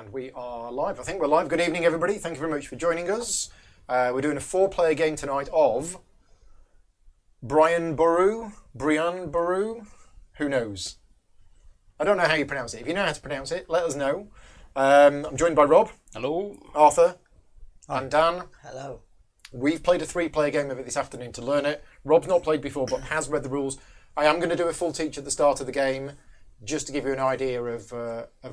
And we are live. I think we're live. Good evening, everybody. Thank you very much for joining us. We're doing a 4-player game tonight of Boru. Who knows? I don't know how you pronounce it. If you know how to pronounce it, let us know. I'm joined by Rob. Hello. Arthur. And Dan. Hello. We've played a 3-player game of it this afternoon to learn it. Rob's not played before, but has read the rules. I am going to do a full teach at the start of the game, just to give you an idea of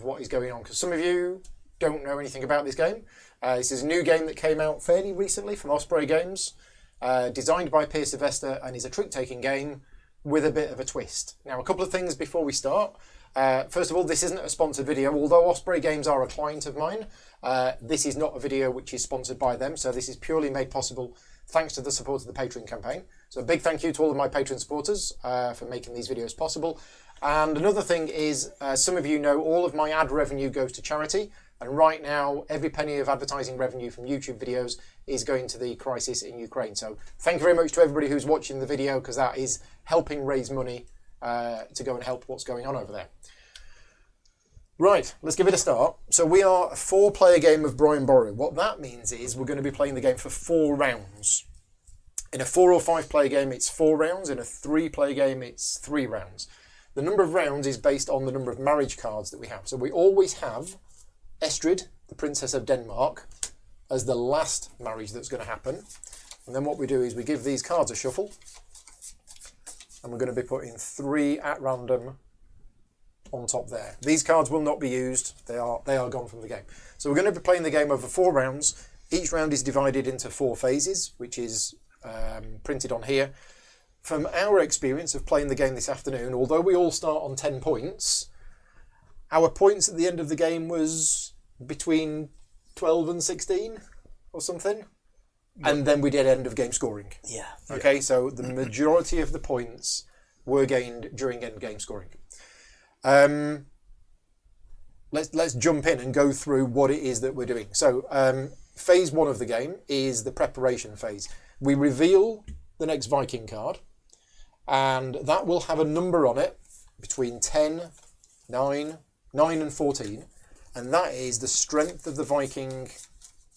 what is going on, because some of you don't know anything about this game. This is a new game that came out fairly recently from Osprey Games, designed by Piers Sylvester, and is a trick-taking game with a bit of a twist. Now, a couple of things before we start. First of all, this isn't a sponsored video, although Osprey Games are a client of mine. This is not a video which is sponsored by them, so this is purely made possible thanks to the support of the Patreon campaign. So a big thank you to all of my Patreon supporters for making these videos possible. And another thing is, some of you know all of my ad revenue goes to charity, and right now every penny of advertising revenue from YouTube videos is going to the crisis in Ukraine. So thank you very much to everybody who's watching the video, because that is helping raise money to go and help what's going on over there. Right, let's give it a start. So we are a 4-player game of Boru. What that means is we're going to be playing the game for 4 rounds. In a 4 or 5-player game, it's 4 rounds. In a 3-player game, it's 3 rounds. The number of rounds is based on the number of marriage cards that we have. So we always have Estrid, the Princess of Denmark, as the last marriage that's going to happen. And then what we do is we give these cards a shuffle. And we're going to be putting 3 at random on top there. These cards will not be used. They are gone from the game. So we're going to be playing the game over 4 rounds. Each round is divided into 4 phases, which is printed on here. From our experience of playing the game this afternoon, although we all start on 10 points, our points at the end of the game was between 12 and 16 or something. And then we did end of game scoring. Yeah. Okay, so the majority of the points were gained during end game scoring. Let's jump in and go through what it is that we're doing. So phase 1 of the game is the preparation phase. We reveal the next Viking card, and that will have a number on it between 10, 9 and 14, and that is the strength of the Viking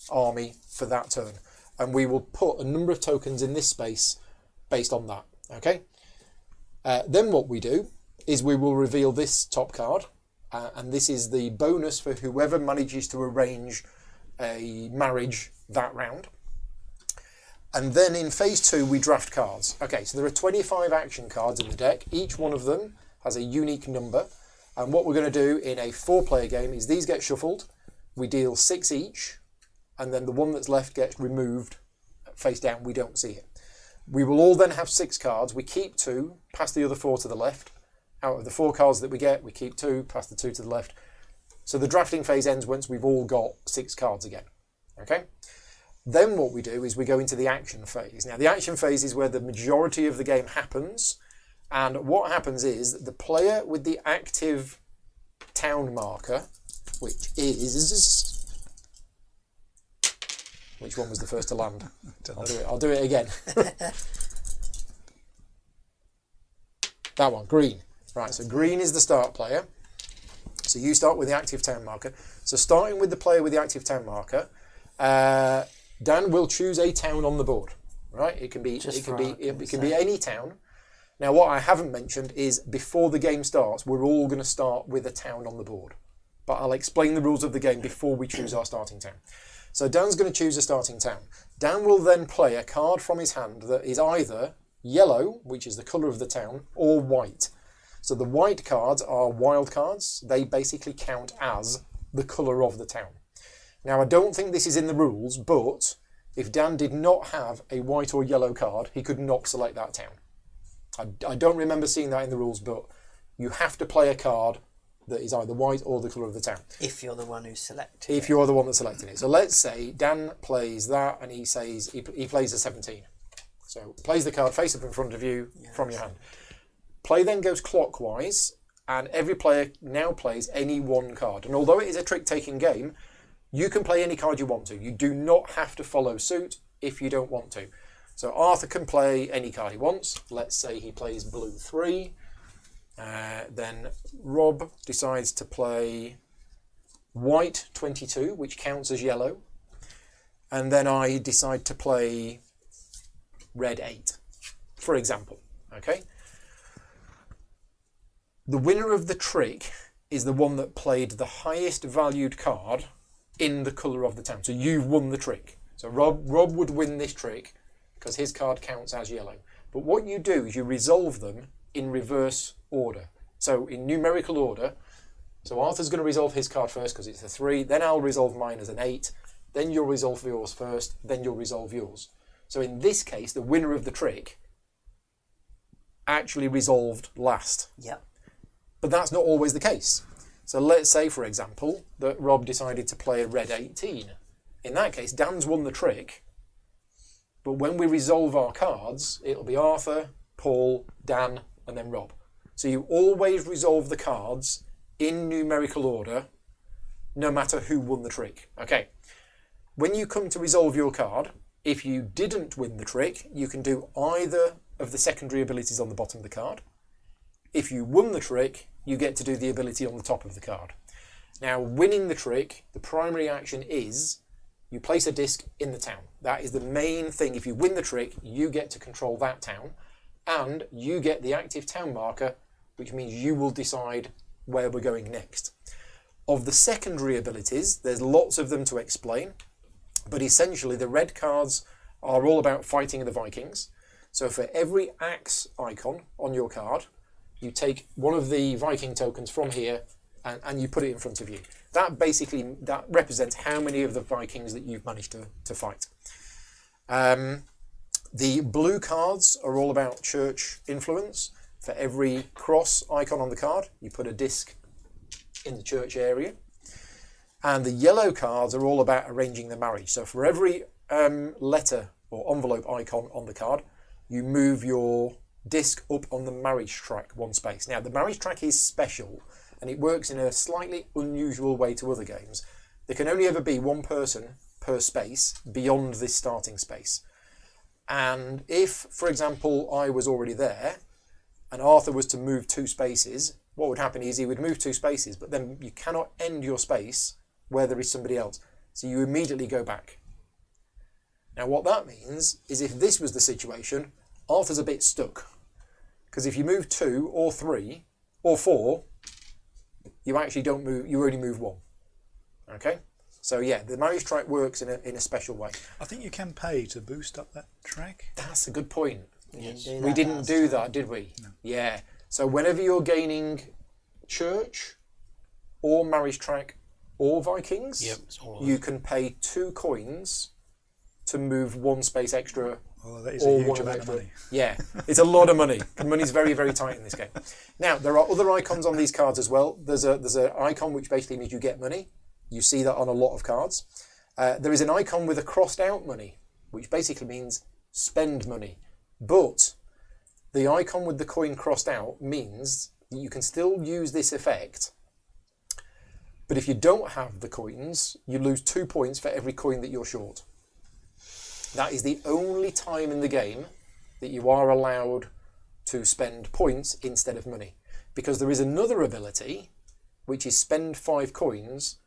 army for that turn. And we will put a number of tokens in this space based on that. Okay. Then what we do is we will reveal this top card, and this is the bonus for whoever manages to arrange a marriage that round. And then in phase 2 we draft cards. Okay, so there are 25 action cards in the deck. Each one of them has a unique number, and what we're going to do in a 4-player game is these get shuffled, we deal 6 each, and then the one that's left gets removed face down. We don't see it. We will all then have 6 cards. We keep 2, pass the other 4 to the left. Out of the 4 cards that we get, we keep 2, pass the 2 to the left. So the drafting phase ends once we've all got 6 cards again. Okay? Then what we do is we go into the action phase. Now the action phase is where the majority of the game happens. And what happens is that the player with the active town marker, which is... Which one was the first to land? I'll do it again. That one, green. Right, so green is the start player. So you start with the active town marker. So starting with the player with the active town marker, Dan will choose a town on the board. Right? It can be any town. Now what I haven't mentioned is before the game starts, we're all going to start with a town on the board. But I'll explain the rules of the game before we choose our starting town. So Dan's going to choose a starting town. Dan will then play a card from his hand that is either yellow, which is the colour of the town, or white. So the white cards are wild cards. They basically count as the colour of the town. Now, I don't think this is in the rules, but if Dan did not have a white or yellow card, he could not select that town. I don't remember seeing that in the rules, but you have to play a card that is either white or the colour of the town. If you're the one who selected it. If you're the one that selected it. So let's say Dan plays that, and he says he plays a 17. So plays the card face up in front of you from your hand. Play then goes clockwise, and every player now plays any one card. And although it is a trick-taking game, you can play any card you want to. You do not have to follow suit if you don't want to. So Arthur can play any card he wants. Let's say he plays blue 3. Then Rob decides to play white 22, which counts as yellow, and then I decide to play red 8, for example. Okay. The winner of the trick is the one that played the highest valued card in the colour of the town. So you've won the trick. So Rob would win this trick because his card counts as yellow. But what you do is you resolve them in reverse order. So in numerical order. So Arthur's going to resolve his card first because it's a 3. Then I'll resolve mine as an 8. Then you'll resolve yours first. Then you'll resolve yours. So in this case, the winner of the trick actually resolved last. Yep. But that's not always the case. So let's say, for example, that Rob decided to play a red 18. In that case, Dan's won the trick. But when we resolve our cards, it'll be Arthur, Paul, Dan, and then Rob. So you always resolve the cards in numerical order, no matter who won the trick. Okay. When you come to resolve your card, if you didn't win the trick, you can do either of the secondary abilities on the bottom of the card. If you won the trick, you get to do the ability on the top of the card. Now, winning the trick, the primary action is you place a disc in the town. That is the main thing. If you win the trick, you get to control that town, and you get the active town marker, which means you will decide where we're going next. Of the secondary abilities, there's lots of them to explain, but essentially the red cards are all about fighting the Vikings. So for every axe icon on your card, you take one of the Viking tokens from here and you put it in front of you. That represents how many of the Vikings that you've managed to fight. The blue cards are all about church influence. For every cross icon on the card, you put a disc in the church area. And the yellow cards are all about arranging the marriage. So for every letter or envelope icon on the card, you move your disc up on the marriage track one space. Now, the marriage track is special, and it works in a slightly unusual way to other games. There can only ever be one person per space beyond this starting space. And if, for example, I was already there, and Arthur was to move 2 spaces, what would happen is he would move 2 spaces, but then you cannot end your space where there is somebody else. So you immediately go back. Now what that means is if this was the situation, Arthur's a bit stuck. Because if you move 2 or 3 or 4, you actually don't move, you only move 1. Okay? So yeah, the marriage track works in a special way. I think you can pay to boost up that track. That's a good point. We didn't do that, did we? No. Yeah. So whenever you're gaining church or marriage track or Vikings, Yep, you can pay 2 coins to move 1 space extra. Oh, that is a or huge 1 amount of extra. money. Yeah, it's a lot of money. Money's very, very tight in this game. Now, there are other icons on these cards as well. There's an icon which basically means you get money. You see that on a lot of cards. There is an icon with a crossed out money, which basically means spend money. But the icon with the coin crossed out means that you can still use this effect. But if you don't have the coins, you lose 2 points for every coin that you're short. That is the only time in the game that you are allowed to spend points instead of money. Because there is another ability, which is spend 5 coins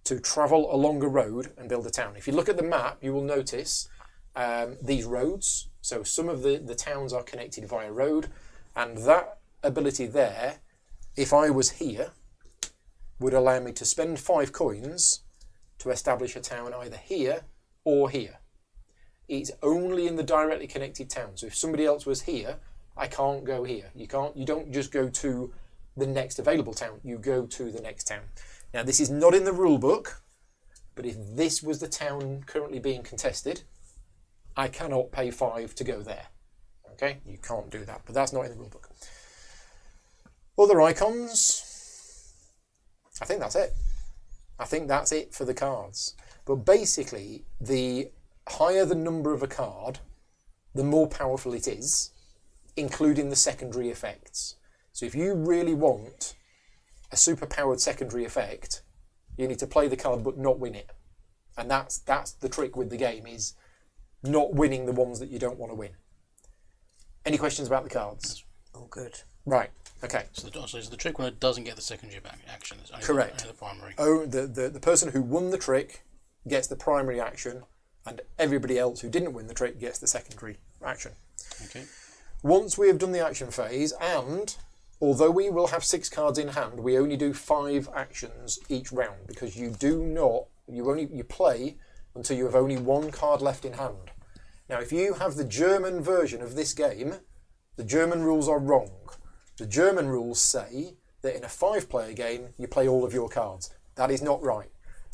to travel along a road and build a town. If you look at the map, you will notice these roads. So some of the towns are connected via road, and that ability there, if I was here, would allow me to spend 5 coins to establish a town either here or here. It's only in the directly connected town. So if somebody else was here, I can't go here. You don't just go to the next available town, you go to the next town. Now this is not in the rule book, but if this was the town currently being contested, I cannot pay 5 to go there. Okay, you can't do that, but that's not in the rule book. Other icons, I think that's it. I think that's it for the cards. But basically, the higher the number of a card, the more powerful it is, including the secondary effects. So if you really want a super-powered secondary effect, you need to play the card but not win it. And that's the trick with the game, is not winning the ones that you don't want to win. Any questions about the cards? All good. Right. Okay. So the trick winner doesn't get the secondary action. It's only Correct. The primary. Oh, the person who won the trick gets the primary action, and everybody else who didn't win the trick gets the secondary action. Okay. Once we have done the action phase, and although we will have 6 cards in hand, we only do 5 actions each round, because you play until you have only 1 card left in hand. Now, if you have the German version of this game, the German rules are wrong. The German rules say that in a 5-player game, you play all of your cards. That is not right.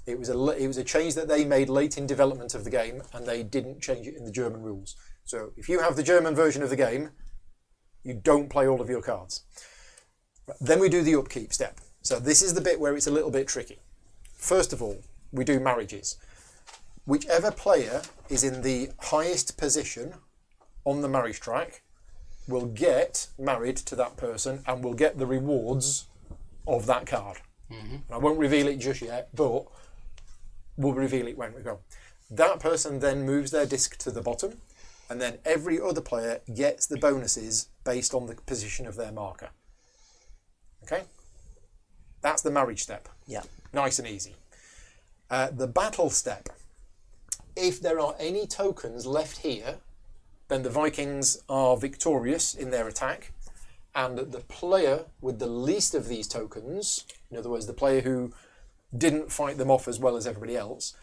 It was a change that they made late in development of the game, and they didn't change it in the German rules. So if you have the German version of the game, you don't play all of your cards. Then we do the upkeep step. So this is the bit where it's a little bit tricky. First of all, we do marriages. Whichever player is in the highest position on the marriage track will get married to that person and will get the rewards of that card. Mm-hmm. I won't reveal it just yet, but we'll reveal it when we go. That person then moves their disc to the bottom, and then every other player gets the bonuses based on the position of their marker. Okay? That's the marriage step. Yeah. Nice and easy. The battle step. If there are any tokens left here, then the Vikings are victorious in their attack, and the player with the least of these tokens, in other words, the player who didn't fight them off as well as everybody else,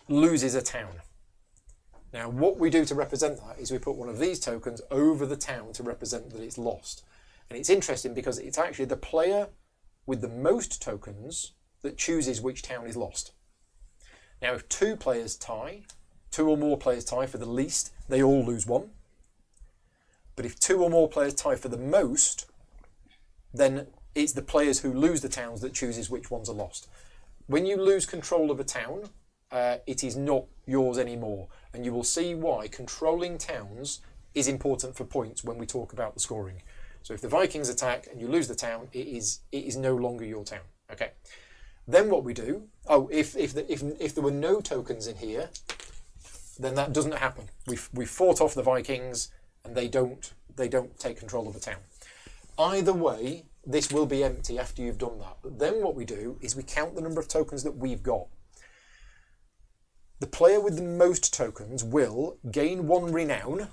loses a town. Now, what we do to represent that is we put one of these tokens over the town to represent that it's lost. And it's interesting because it's actually the player with the most tokens that chooses which town is lost. Now, if 2 players tie, 2 or more players tie for the least, they all lose 1. But if 2 or more players tie for the most, then it's the players who lose the towns that chooses which ones are lost. When you lose control of a town, it is not yours anymore. And you will see why controlling towns is important for points when we talk about the scoring. So if the Vikings attack and you lose the town, it is no longer your town. Okay. Then what we do, if there were no tokens in here, then that doesn't happen. We fought off the Vikings, and they don't take control of the town. Either way, this will be empty after you've done that. But then what we do is we count the number of tokens that we've got. The player with the most tokens will gain 1 renown.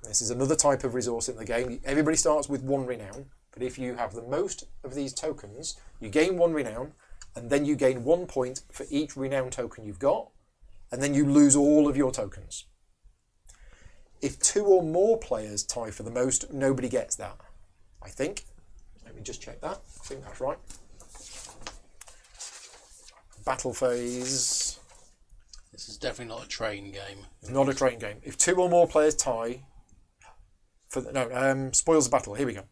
This is another type of resource in the game. Everybody starts with 1 renown, but if you have the most of these tokens, you gain 1 renown, and then you gain 1 point for each renown token you've got, and then you lose all of your tokens. If 2 or more players tie for the most, nobody gets that, I think. Let me just check that. I think that's right. Battle phase. This is definitely not a train game. It's not a train game. If 2 or more players tie... spoils the battle. Here we go.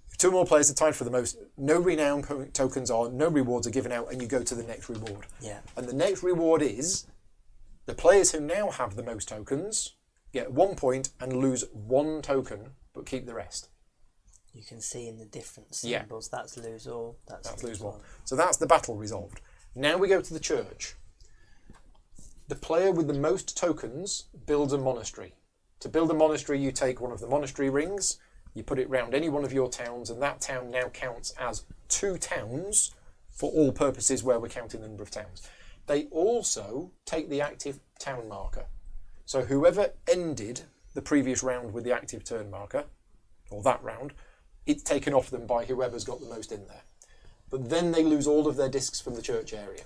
If 2 or more players are tied for the most, no renown tokens are, no rewards are given out, and you go to the next reward. Yeah. And the next reward is the players who now have the most tokens get 1 point and lose 1 token, but keep the rest. You can see in the different symbols, that's lose all, that's lose 1. So that's the battle resolved. Now we go to the church. The player with the most tokens builds a monastery. To build a monastery, you take one of the monastery rings, you put it round any one of your towns, and that town now counts as 2 towns for all purposes where we're counting the number of towns. They also take the active town marker. So whoever ended the previous round with the active turn marker, or that round, it's taken off them by whoever's got the most in there. But then they lose all of their discs from the church area.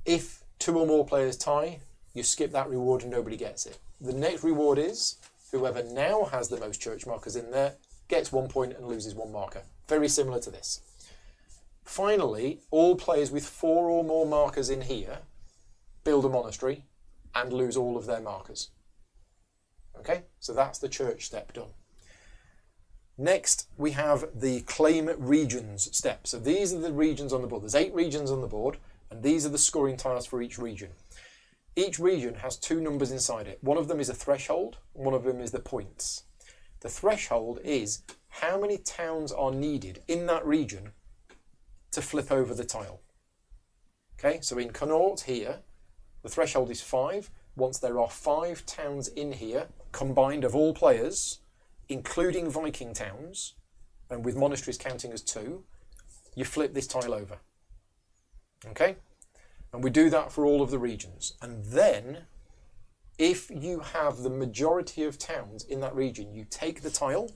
If 2 or more players tie, you skip that reward and nobody gets it. The next reward is whoever now has the most church markers in there gets 1 point and loses 1 marker. Very similar to this. Finally, all players with 4 or more markers in here build a monastery and lose all of their markers. Okay, so that's the church step done. Next, we have the claim regions step. So these are the regions on the board. There's 8 regions on the board, and these are the scoring tiles for each region. Each region has 2 numbers inside it. One of them is a threshold, and one of them is the points. The threshold is how many towns are needed in that region to flip over the tile. Okay, so in Connaught here, the threshold is 5. Once there are 5 towns in here, combined of all players, including Viking towns, and with monasteries counting as 2, you flip this tile over. Okay? And we do that for all of the regions. And then, if you have the majority of towns in that region, you take the tile,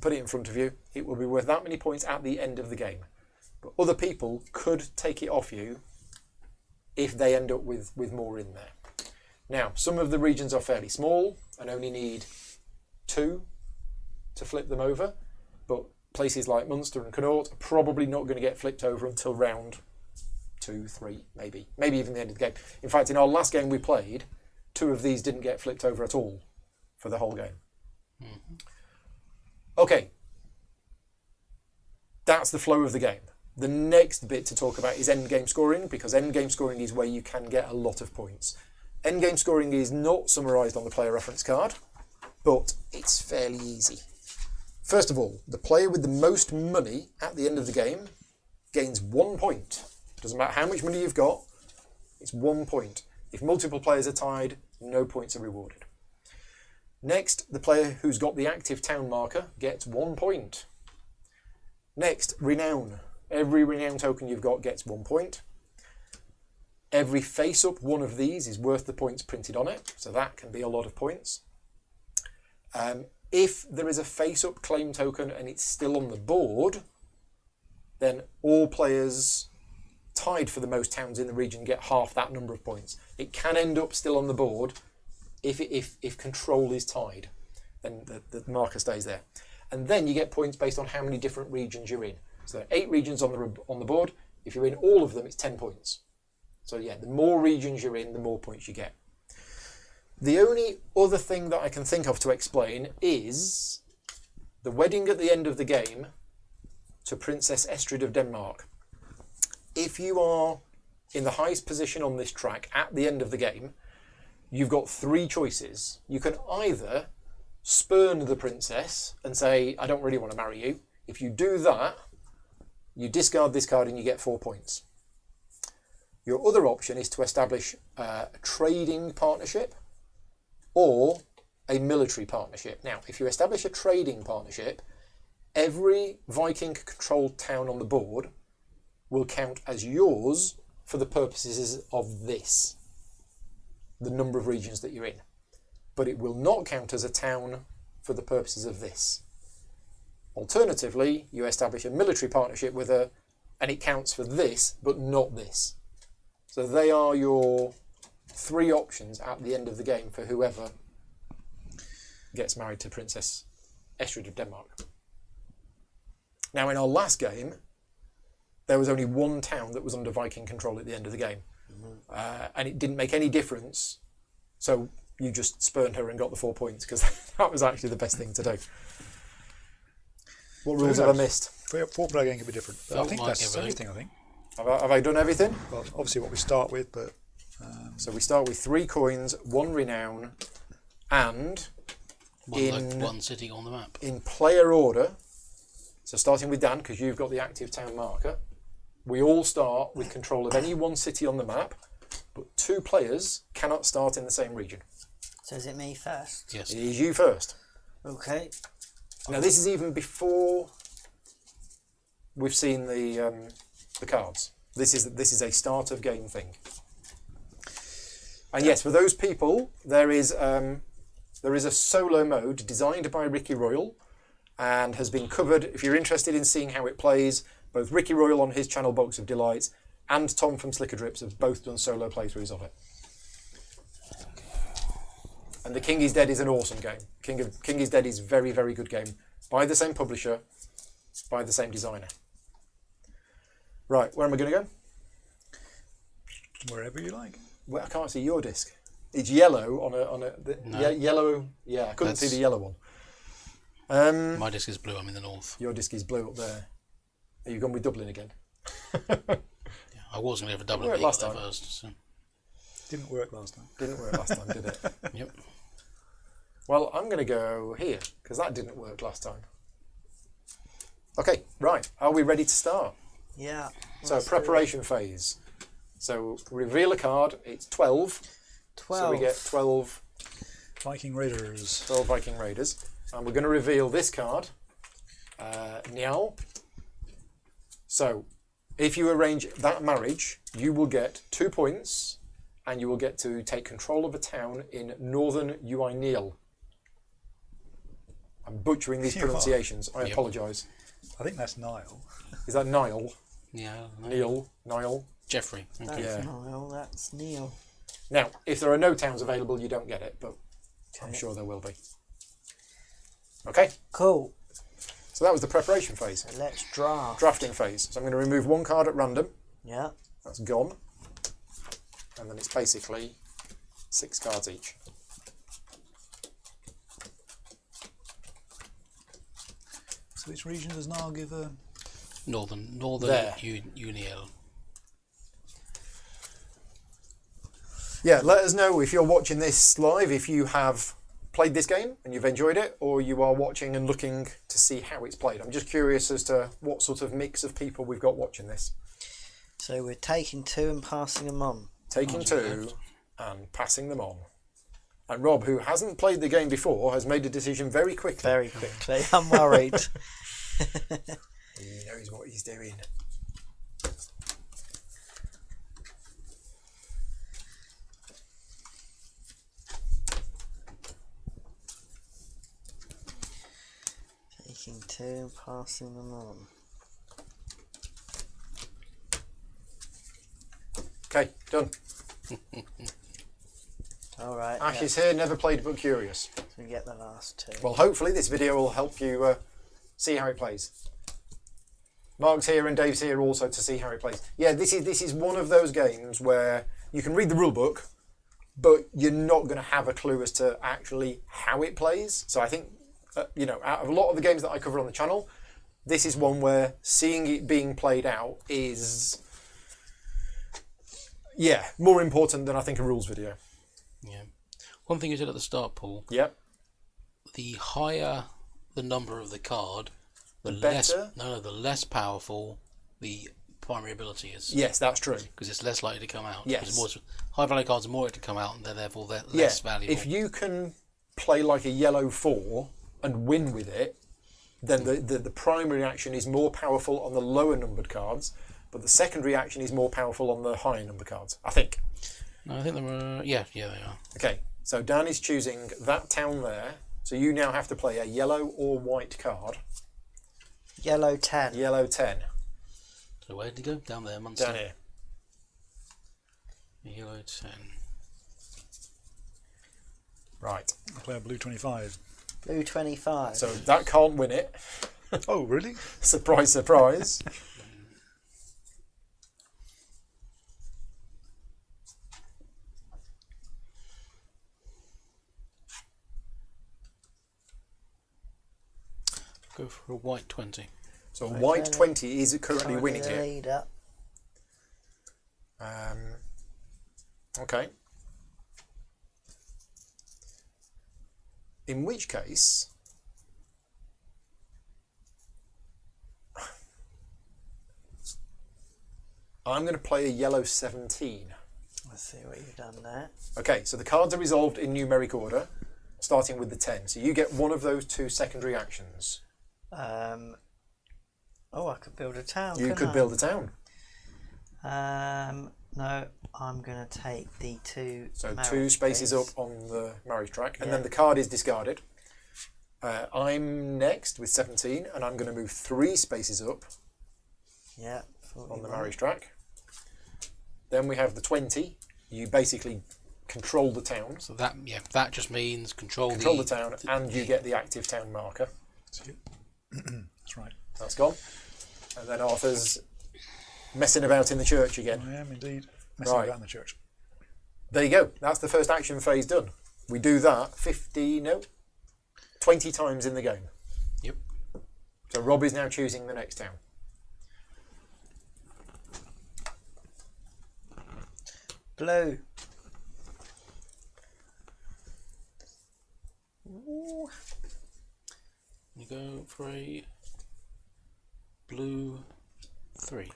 put it in front of you, it will be worth that many points at the end of the game. But other people could take it off you if they end up with more in there. Now, some of the regions are fairly small and only need 2 to flip them over, but places like Munster and Connaught are probably not going to get flipped over until round 2, 3, maybe even the end of the game. In fact, in our last game we played, 2 of these didn't get flipped over at all for the whole game. Mm-hmm. Okay, that's the flow of the game. The next bit to talk about is endgame scoring, because endgame scoring is where you can get a lot of points. Endgame scoring is not summarised on the player reference card, but it's fairly easy. First of all, the player with the most money at the end of the game gains 1 point. Doesn't matter how much money you've got, it's 1 point. If multiple players are tied, no points are rewarded. Next, the player who's got the active town marker gets 1 point. Next, renown. Every renown token you've got gets 1 point. Every face-up one of these is worth the points printed on it, so that can be a lot of points. If there is a face-up claim token and it's still on the board, then all players tied for the most towns in the region get half that number of points. It can end up still on the board if control is tied, then the marker stays there. And then you get points based on how many different regions you're in. So there are 8 regions on the board. If you're in all of them, it's 10 points. So yeah, the more regions you're in, the more points you get. The only other thing that I can think of to explain is the wedding at the end of the game to Princess Estrid of Denmark. If you are in the highest position on this track at the end of the game, you've got 3 choices. You can either spurn the princess and say, I don't really want to marry you. If you do that, you discard this card and you get 4 points. Your other option is to establish a trading partnership or a military partnership. Now, if you establish a trading partnership, every Viking-controlled town on the board will count as yours for the purposes of this, the number of regions that you're in. But it will not count as a town for the purposes of this. Alternatively, you establish a military partnership with her, and it counts for this, but not this. So they are your 3 options at the end of the game for whoever gets married to Princess Estrid of Denmark. Now, in our last game, there was only 1 town that was under Viking control at the end of the game. And it didn't make any difference. So you just spurned her and got the 4 points, because that was actually the best thing to do. What rules have I missed? 4-player game can be different. But I think that's everything, I think. Have I done everything? Well, obviously what we start with, but... So we start with 3 coins, 1 renown, and... One city on the map. In player order, so starting with Dan, because you've got the active town marker, we all start with control of any 1 city on the map, but 2 players cannot start in the same region. So is it me first? Yes. It is you first. Okay. Now this is even before we've seen the cards. This is a start of game thing. And yes, for those people, there is a solo mode designed by Ricky Royal and has been covered. If you're interested in seeing how it plays, both Ricky Royal on his channel Box of Delights and Tom from Slicker Drips have both done solo playthroughs of it. And The King is Dead is an awesome game. King is Dead is a very, very good game. By the same publisher, by the same designer. Right, where am I going to go? Wherever you like. Well, I can't see your disc. It's yellow on a No. yellow. Yeah, I couldn't see the yellow one. My disc is blue. I'm in the north. Your disc is blue up there. Are you gone with Dublin again? Yeah, I was going to have a double Worked league last there time. first. So. Didn't work last time. Didn't work last time, did it? Yep. Well, I'm going to go here because that didn't work last time. Okay, right. Are we ready to start? Yeah. So preparation phase. So reveal a card. It's 12. 12. So we get 12 Viking Raiders. 12 Viking Raiders. And we're going to reveal this card, Niall. So, if you arrange that marriage, you will get 2 points, and you will get to take control of a town in northern Uainiel. I'm butchering these You are. pronunciations. I apologise. I think that's Nile. Is that Niall? Yeah. Niall? Jeffrey. Thank That's you. Yeah. Niall, that's Neil. Now, if there are no towns available, you don't get it, but I'm Okay. sure there will be. Okay, Cool. so that was the preparation phase. So let's draft. Drafting phase. So I'm going to remove one card at random. Yeah. That's gone. And then it's basically 6 cards each. So which region does Nile give a... Northern There. Uniel. Yeah, let us know if you're watching this live, if you have played this game and you've enjoyed it, or you are watching and looking to see how it's played. I'm just curious as to what sort of mix of people we've got watching this. So we're taking 2 and passing them on. Taking Cards 2 left. and passing them on. And Rob, who hasn't played the game before, has made a decision very quickly. Very quickly. I'm worried. He knows what he's doing. Taking 2 and passing them on. Okay, done. Alright. Ash Yeah. is here, never played but curious. So we get the last 2. Well, hopefully this video will help you see how it plays. Mark's here and Dave's here also to see how it plays. Yeah, this is one of those games where you can read the rule book, but you're not going to have a clue as to actually how it plays. So I think, out of a lot of the games that I cover on the channel, this is one where seeing it being played out is, more important than I think a rules video. Yeah. One thing you said at the start, Paul. Yep. The higher the number of the card, the better? the less powerful the primary ability is. Yes, that's true. Because it's less likely to come out. Yes. Because more, high value cards are more likely to come out, and they're therefore less valuable. If you can play like a yellow 4 and win with it, then the primary action is more powerful on the lower numbered cards, but the secondary action is more powerful on the higher numbered cards, I think. No, I think they were. Yeah, they are. Okay, so Dan is choosing that town there, so you now have to play a yellow or white card. Yellow 10. Yellow 10. So where did he go? Down there, Munster. Down here. Yellow 10. Right. I play a blue 25. Blue 25. So that can't win it. Oh, really? Surprise, surprise. Go for a white 20. So Right, white then. 20 is currently winning the it. leader. Okay. In which case, I'm going to play a yellow 17. Let's see what you've done there. Okay, so the cards are resolved in numeric order, starting with the 10. So you get one of those 2 secondary actions. Oh, I could build a town. You couldn't could I? build a town. No, I'm going to take the 2. So marriage 2 spaces piece. up on the marriage track, and Yeah. then the card is discarded. I'm next with 17, and I'm going to move 3 spaces up Yeah. on the 41. marriage track. Then we have the 20. You basically control the town. So that just means control The town, and you get the active town marker. That's right. That's gone. And then Arthur's messing about in the church again. I am indeed messing Right. about in the church. There you go. That's the first action phase done. We do that 20 times in the game. Yep. So Rob is now choosing the next town. Blue. Ooh. You go for a blue 3.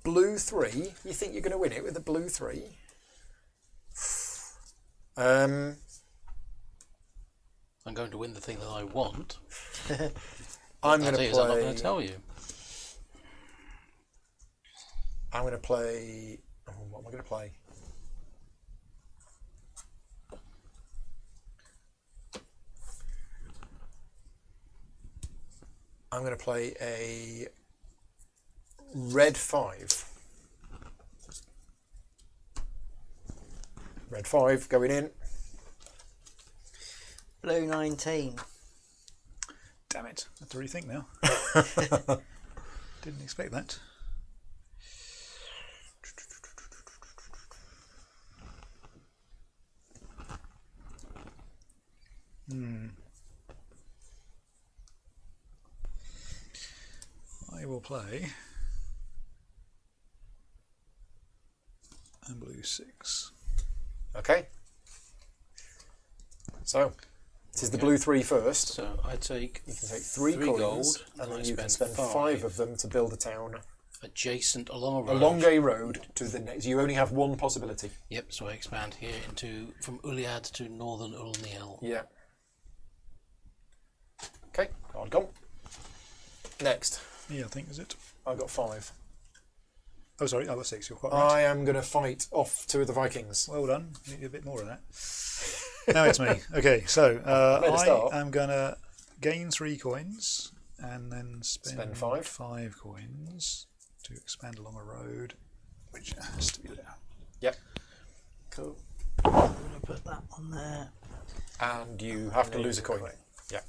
Blue 3. You think you're going to win it with a blue 3? I'm going to win the thing that I want. I'm That going to is, I'm not going play. to tell you. I'm going to play. Oh, what am I going to play? I'm going to play a red 5. Red 5 going in. Blue 19. Damn it. I have to rethink now. Didn't expect that. I will play a blue 6. Okay. So, this is the blue 3 first. So I take You can take 3 3 coins, gold, and then I you can spend 5 of them to build a town adjacent along a road. along a road to the next. You only have one possibility. Yep, so I expand here into from Uliad to northern Ulniel. Yeah. Okay, card gone. Next, Yeah, I think is it. I got 5. Oh, sorry, I got 6. You're quite right. I am going to fight off 2 of the Vikings. Well done. Need a bit more of that. Now it's me. Okay, so Made a start. I am going to gain 3 coins and then spend 5. 5 coins to expand along a road, which has to be there. Yep. Cool. I'm going to put that on there. And you have to lose a coin. Yeah.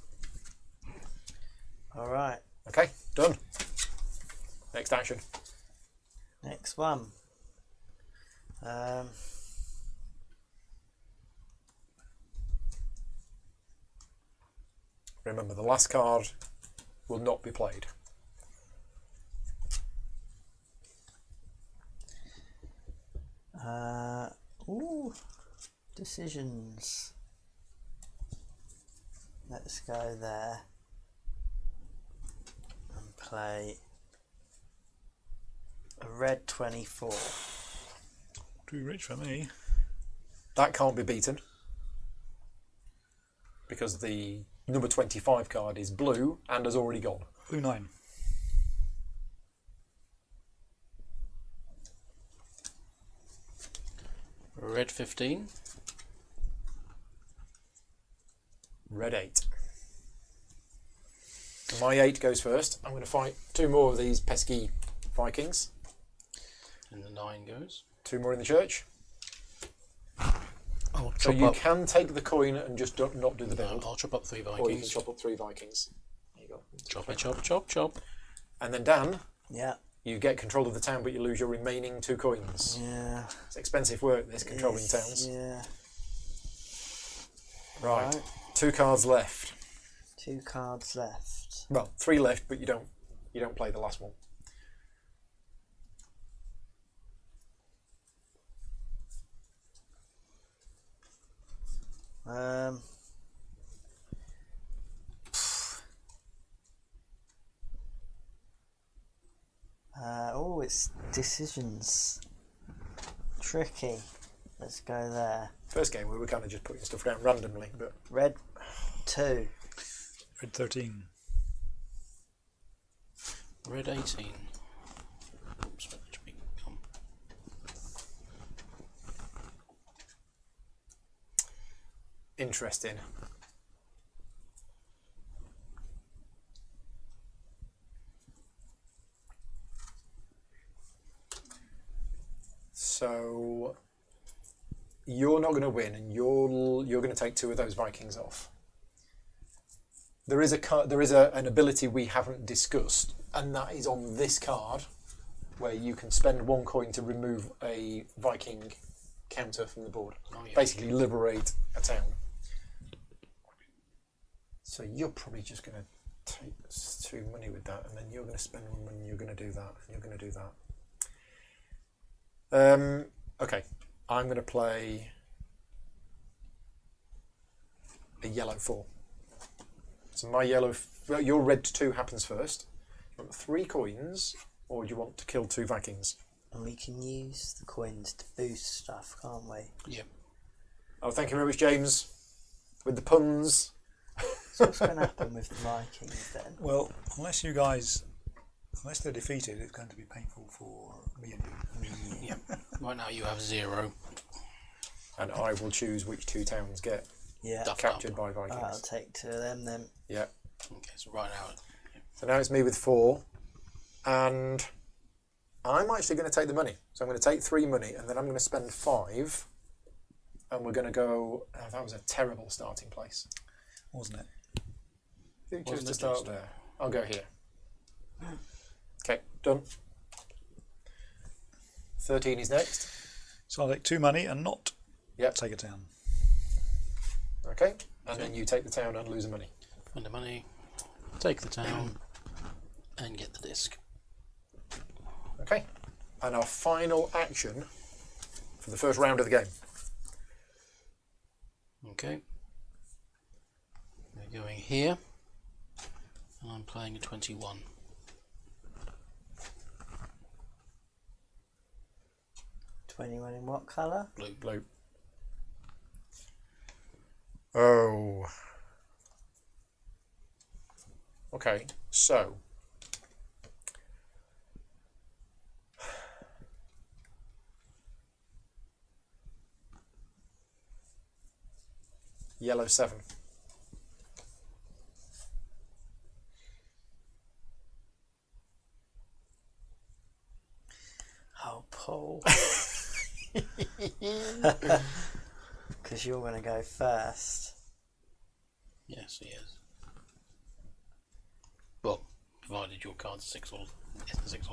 Alright, Okay, done. Next action. next one. Remember, the last card will not be played. Ooh, decisions. Let's go there and play a red 24. Too rich for me. That can't be beaten because the number 25 card is blue and has already gone. Blue 9. Red 15. Red 8. So my 8 goes first. I'm going to fight 2 more of these pesky Vikings. And the 9 goes. 2 more in the church. I'll So chop you up. can take the coin and just not do the build. I'll chop up 3 Or you can Vikings. chop up 3 Vikings. There you go. Chop, chop, chop, chop. And then Dan, Yeah, you get control of the town, but you lose your remaining 2 coins. yeah. It's expensive work, this, controlling Yes, towns. Yeah. Right. 2 cards left. 2 cards left. Well, 3 left, but you don't play the last one. Oh, it's decisions. Tricky. Let's go there. First game we were kind of just putting stuff down randomly, but Red 2. Red 13. Red 18. Oops, that should be gone. interesting. So you're not going to win, and you're going to take 2 of those Vikings off. There is an ability we haven't discussed, and that is on this card, where you can spend 1 coin to remove a Viking counter from the board. Oh, yeah. Basically, liberate a town. So you're probably just going to take 2 money with that, and then you're going to spend 1 money. You're going to do that, and you're going to do that. Okay, I'm going to play a yellow 4. So my your red 2 happens first. You want 3 coins, or do you want to kill 2 Vikings? And we can use the coins to boost stuff, can't we? Yeah. Oh, thank you very much, James, with the puns. So what's going to happen with the Vikings then? Well, unless they're defeated, it's going to be painful for me and you. Yeah. Right now you have 0. And I will choose which 2 towns get Yeah. captured by Vikings. I'll take 2 of them then. Yeah. Okay, so right now. So now it's me with 4. And I'm actually going to take the money. So I'm going to take 3 money and then I'm going to spend 5. And we're going to go... Oh, that was a terrible starting place. Wasn't it? Who chose Wasn't to it start just- there? I'll go here. Okay, done. 13 is next. So I'll take 2 money and not Yep. take a town. Okay. And then you take the town and lose the money. Spend the money, take the town, and get the disc. Okay. And our final action for the first round of the game. Okay. We're going here. And I'm playing a 21. $21 in what colour? Blue. Blue. Oh. Okay, so. Yellow 7. Oh, Paul. Because you're going to go first. Yes, he is. Well, provided your card's 6 or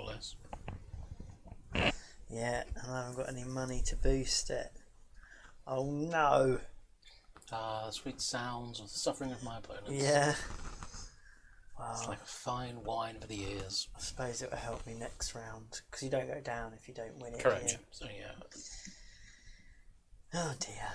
less. Yeah, and I haven't got any money to boost it. Oh no. Ah, the sweet sounds of the suffering of my opponents. Yeah. It's Wow. like a fine wine for the ears. I suppose it will help me next round. Because you don't go down if you don't win it. Correct. do you? So yeah. Oh dear.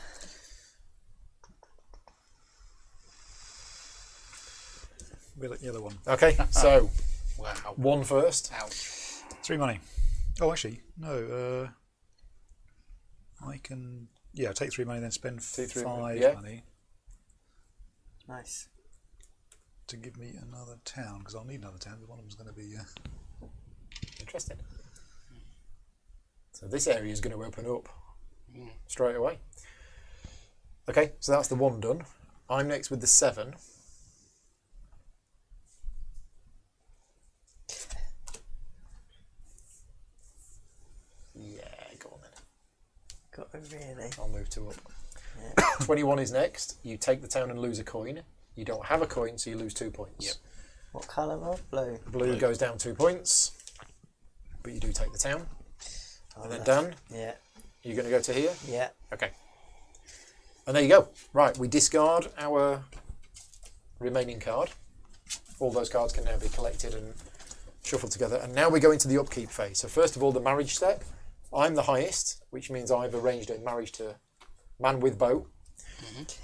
Yellow one. Okay, so Wow. 1 first. Ouch. 3 money. Oh, actually, no. I can... Yeah, take 3 money, then spend 3 5 yeah. money Nice. to give me another town, because I'll need another town, because one of them's going to be... Interesting. So this area is going to open up straight away. Okay, so that's the 1 done. I'm next with the 7. Yeah, go on then. Got to really. I'll move 2 up. Yeah. 21 is next. You take the town and lose a coin. You don't have a coin, so you lose 2 points. Yep. What colour, Rob? Blue. Blue goes down 2 points, but you do take the town. Oh, And then that's- Dan, Yeah. you're going to go to here? Yeah. Okay. And there you go. Right, we discard our remaining card. All those cards can now be collected and shuffled together. And now we go into the upkeep phase. So first of all, the marriage step. I'm the highest, which means I've arranged a marriage to man with bow.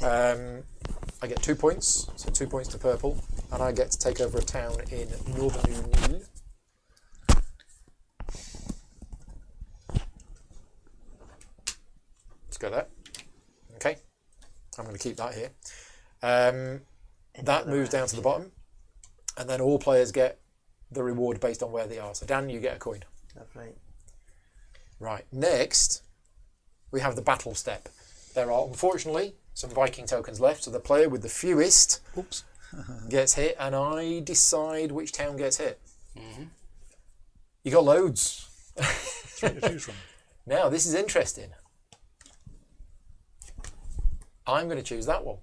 I get 2 points, so 2 points to purple. And I get to take over a town in northern Unil. Let's go there. Okay. I'm going to keep that here. That moves down to the bottom. And then all players get the reward based on where they are. So Dan, you get a coin. Lovely. Right. Next, we have the battle step. There are, unfortunately, some Viking tokens left. So the player with the fewest Oops. gets hit, and I decide which town gets hit. You got loads. 3 to choose from. Now, this is interesting. I'm going to choose that one.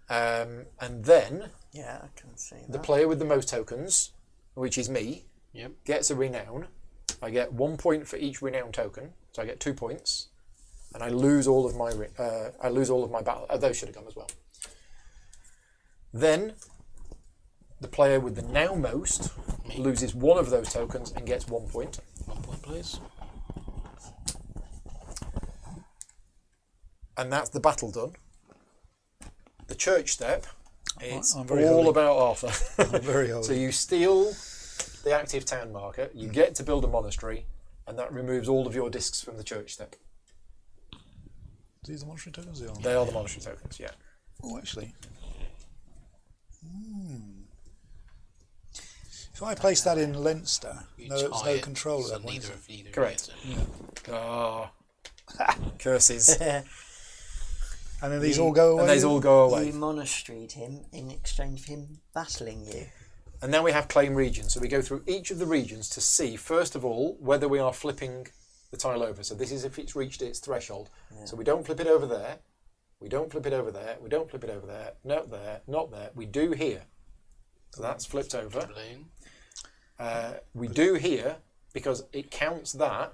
And then Yeah, I can see the that. player with the most tokens, which is me, Yep. gets a renown. I get 1 point for each renown token, so I get 2 points, and I lose all of my battle. Those should have gone as well. Then the player with the now most loses one of those tokens and gets 1 point. 1 point, please. And that's the battle done. The church step, it's I'm all very holy. about Arthur. I'm very holy. So you steal the active town marker, you get to build a monastery, and that removes all of your discs from the church step. these the monetary tokens? They are. They are the monetary tokens, yeah. Oh, actually. If I place that in Leinster, there's no control at that point. is there? Correct. Yeah. Oh. Curses. And then these all go away? And these all go away. You monastried him in exchange for him battling you. And now we have claim regions. So we go through each of the regions to see, first of all, whether we are flipping the tile over. So this is if it's reached its threshold. Yeah. So we don't flip it over there. We don't flip it over there. We don't flip it over there. Not there. Not there. We do here. So that's flipped over. We do here because it counts that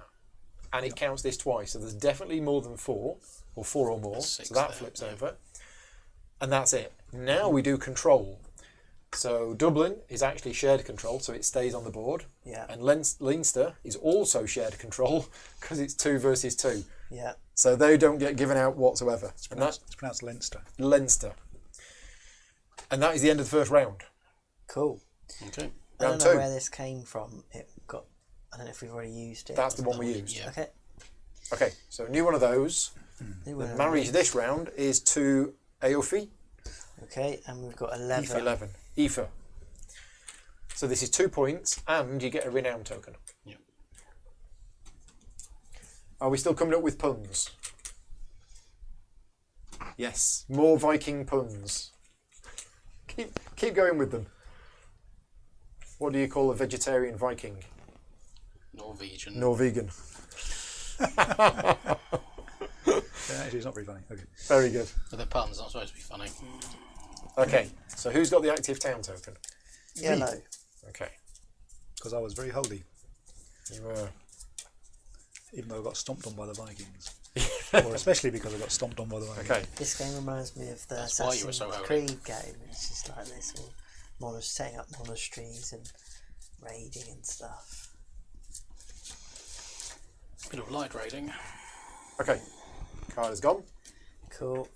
and it counts this twice. So there's definitely more than 4 or 4 or more. So that flips over. And that's it. Now we do control. So Dublin is actually shared control, so it stays on the board. Yeah. And Leinster is also shared control because it's 2 versus 2. Yeah. So they don't get given out whatsoever. It's pronounced Leinster. Leinster. And that is the end of the first round. Cool. Okay. I Round don't know 2. where this came from. I don't know if we've already used it. That's the one we used. Yeah. Okay. Okay, so a new one of those. New The one marriage of this round is to Aofi. Okay, and we've got 11. 11. Aoife. So this is 2 points, and you get a renown token. Yeah. Are we still coming up with puns? Yes, more Viking puns. Keep going with them. What do you call a vegetarian Viking? Norwegian. Norwegian. Actually, it's not very funny. Okay. Very good. But the pun's not supposed to be funny. Okay, so who's got the active town token? Yellow. Okay. Because I was very holy, You were. even though I got stomped on by the Vikings. Or especially because I got stomped on by the Vikings. Okay. This game reminds me of the That's why you were Assassin's so holy. Creed game. It's just like this, all setting up monasteries and raiding and stuff. Bit of light raiding. Okay. Card is gone. Cool.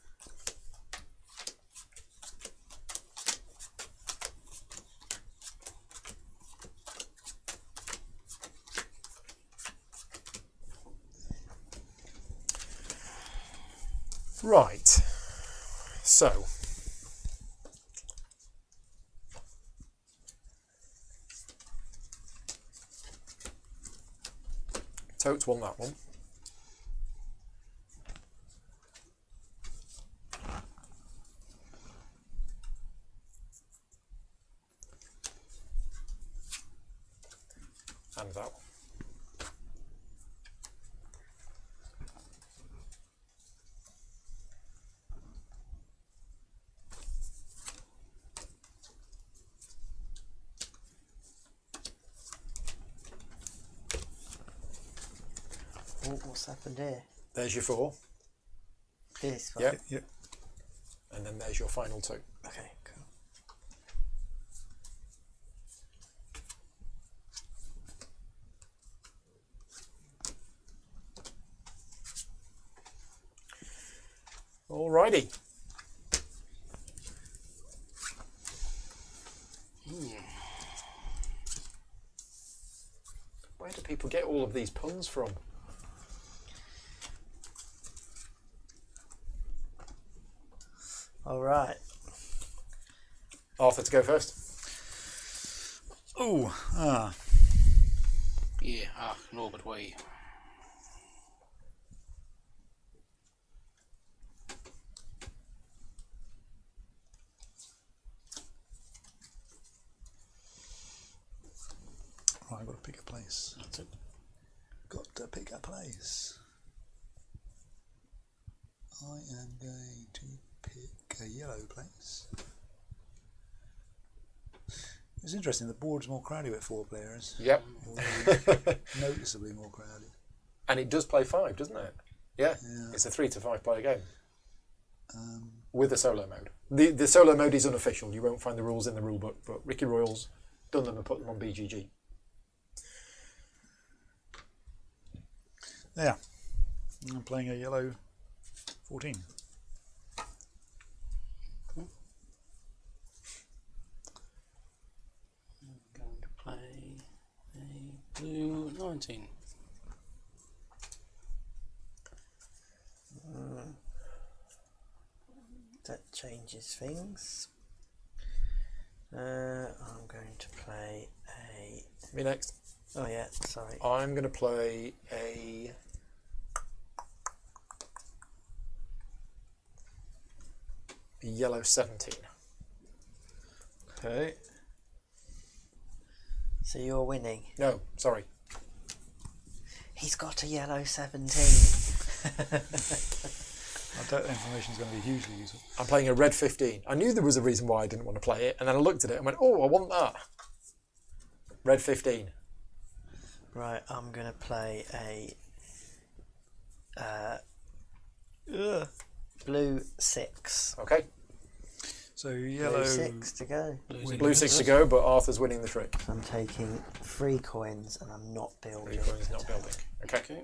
Right. So. Totes won that one. And that one. Oh, what's happened here? There's your 4. This one. Yep. Yep. And then there's your final 2. Okay, cool. Alrighty. Where do people get all of these puns from? All right. Arthur to go first. Oh, Yeah, Norbert way. right, I've got to pick a place. That's it. Got to pick a place. I am going to pick a yellow place. It's interesting, the board's more crowded with 4 players. Yep. Noticeably more crowded. And it does play 5, doesn't it? Yeah. Yeah. It's a 3 to 5 player game. With a solo mode. The solo mode is unofficial. You won't find the rules in the rule book, but Ricky Royals done them and put them on BGG. Yeah. I'm playing a yellow 14. I'm going to play a blue 19. changes things. I'm going to play a... Me next. Oh yeah, sorry. I'm going to play a yellow 17. Okay. So you're winning. No, sorry. He's got a yellow 17. That information is going to be hugely useful. I'm playing a red 15. I knew there was a reason why I didn't want to play it, and then I looked at it and went, oh, I want that. Red 15. Right, I'm going to play a blue 6. Okay. So yellow. Blue 6 to go. Blue 6 to go, but Arthur's winning the trick. I'm taking 3 coins and I'm not building. 3 coins, not building. Okay. Okay.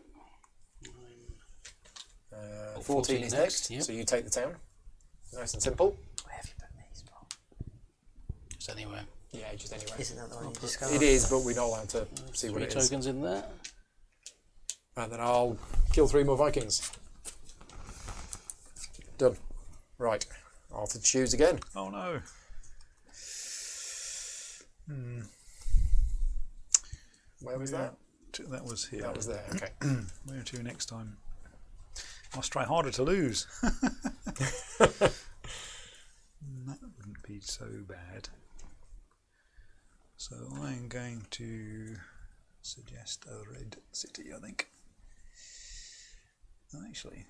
14 is next, yep. so you take the town. Nice and simple. Where have you put me, Spot? Just anywhere. Yeah, just anyway. Isn't that the one you discard? It is, but we're not allowed to see what 3 it is. tokens in there. And then I'll kill 3 more Vikings. Done. Right. Arthur choose again. Oh no. Where was that? That was here. That was there, okay. Where to next time? Must try harder to lose. That wouldn't be so bad. So I'm going to suggest a red city, I think. Actually.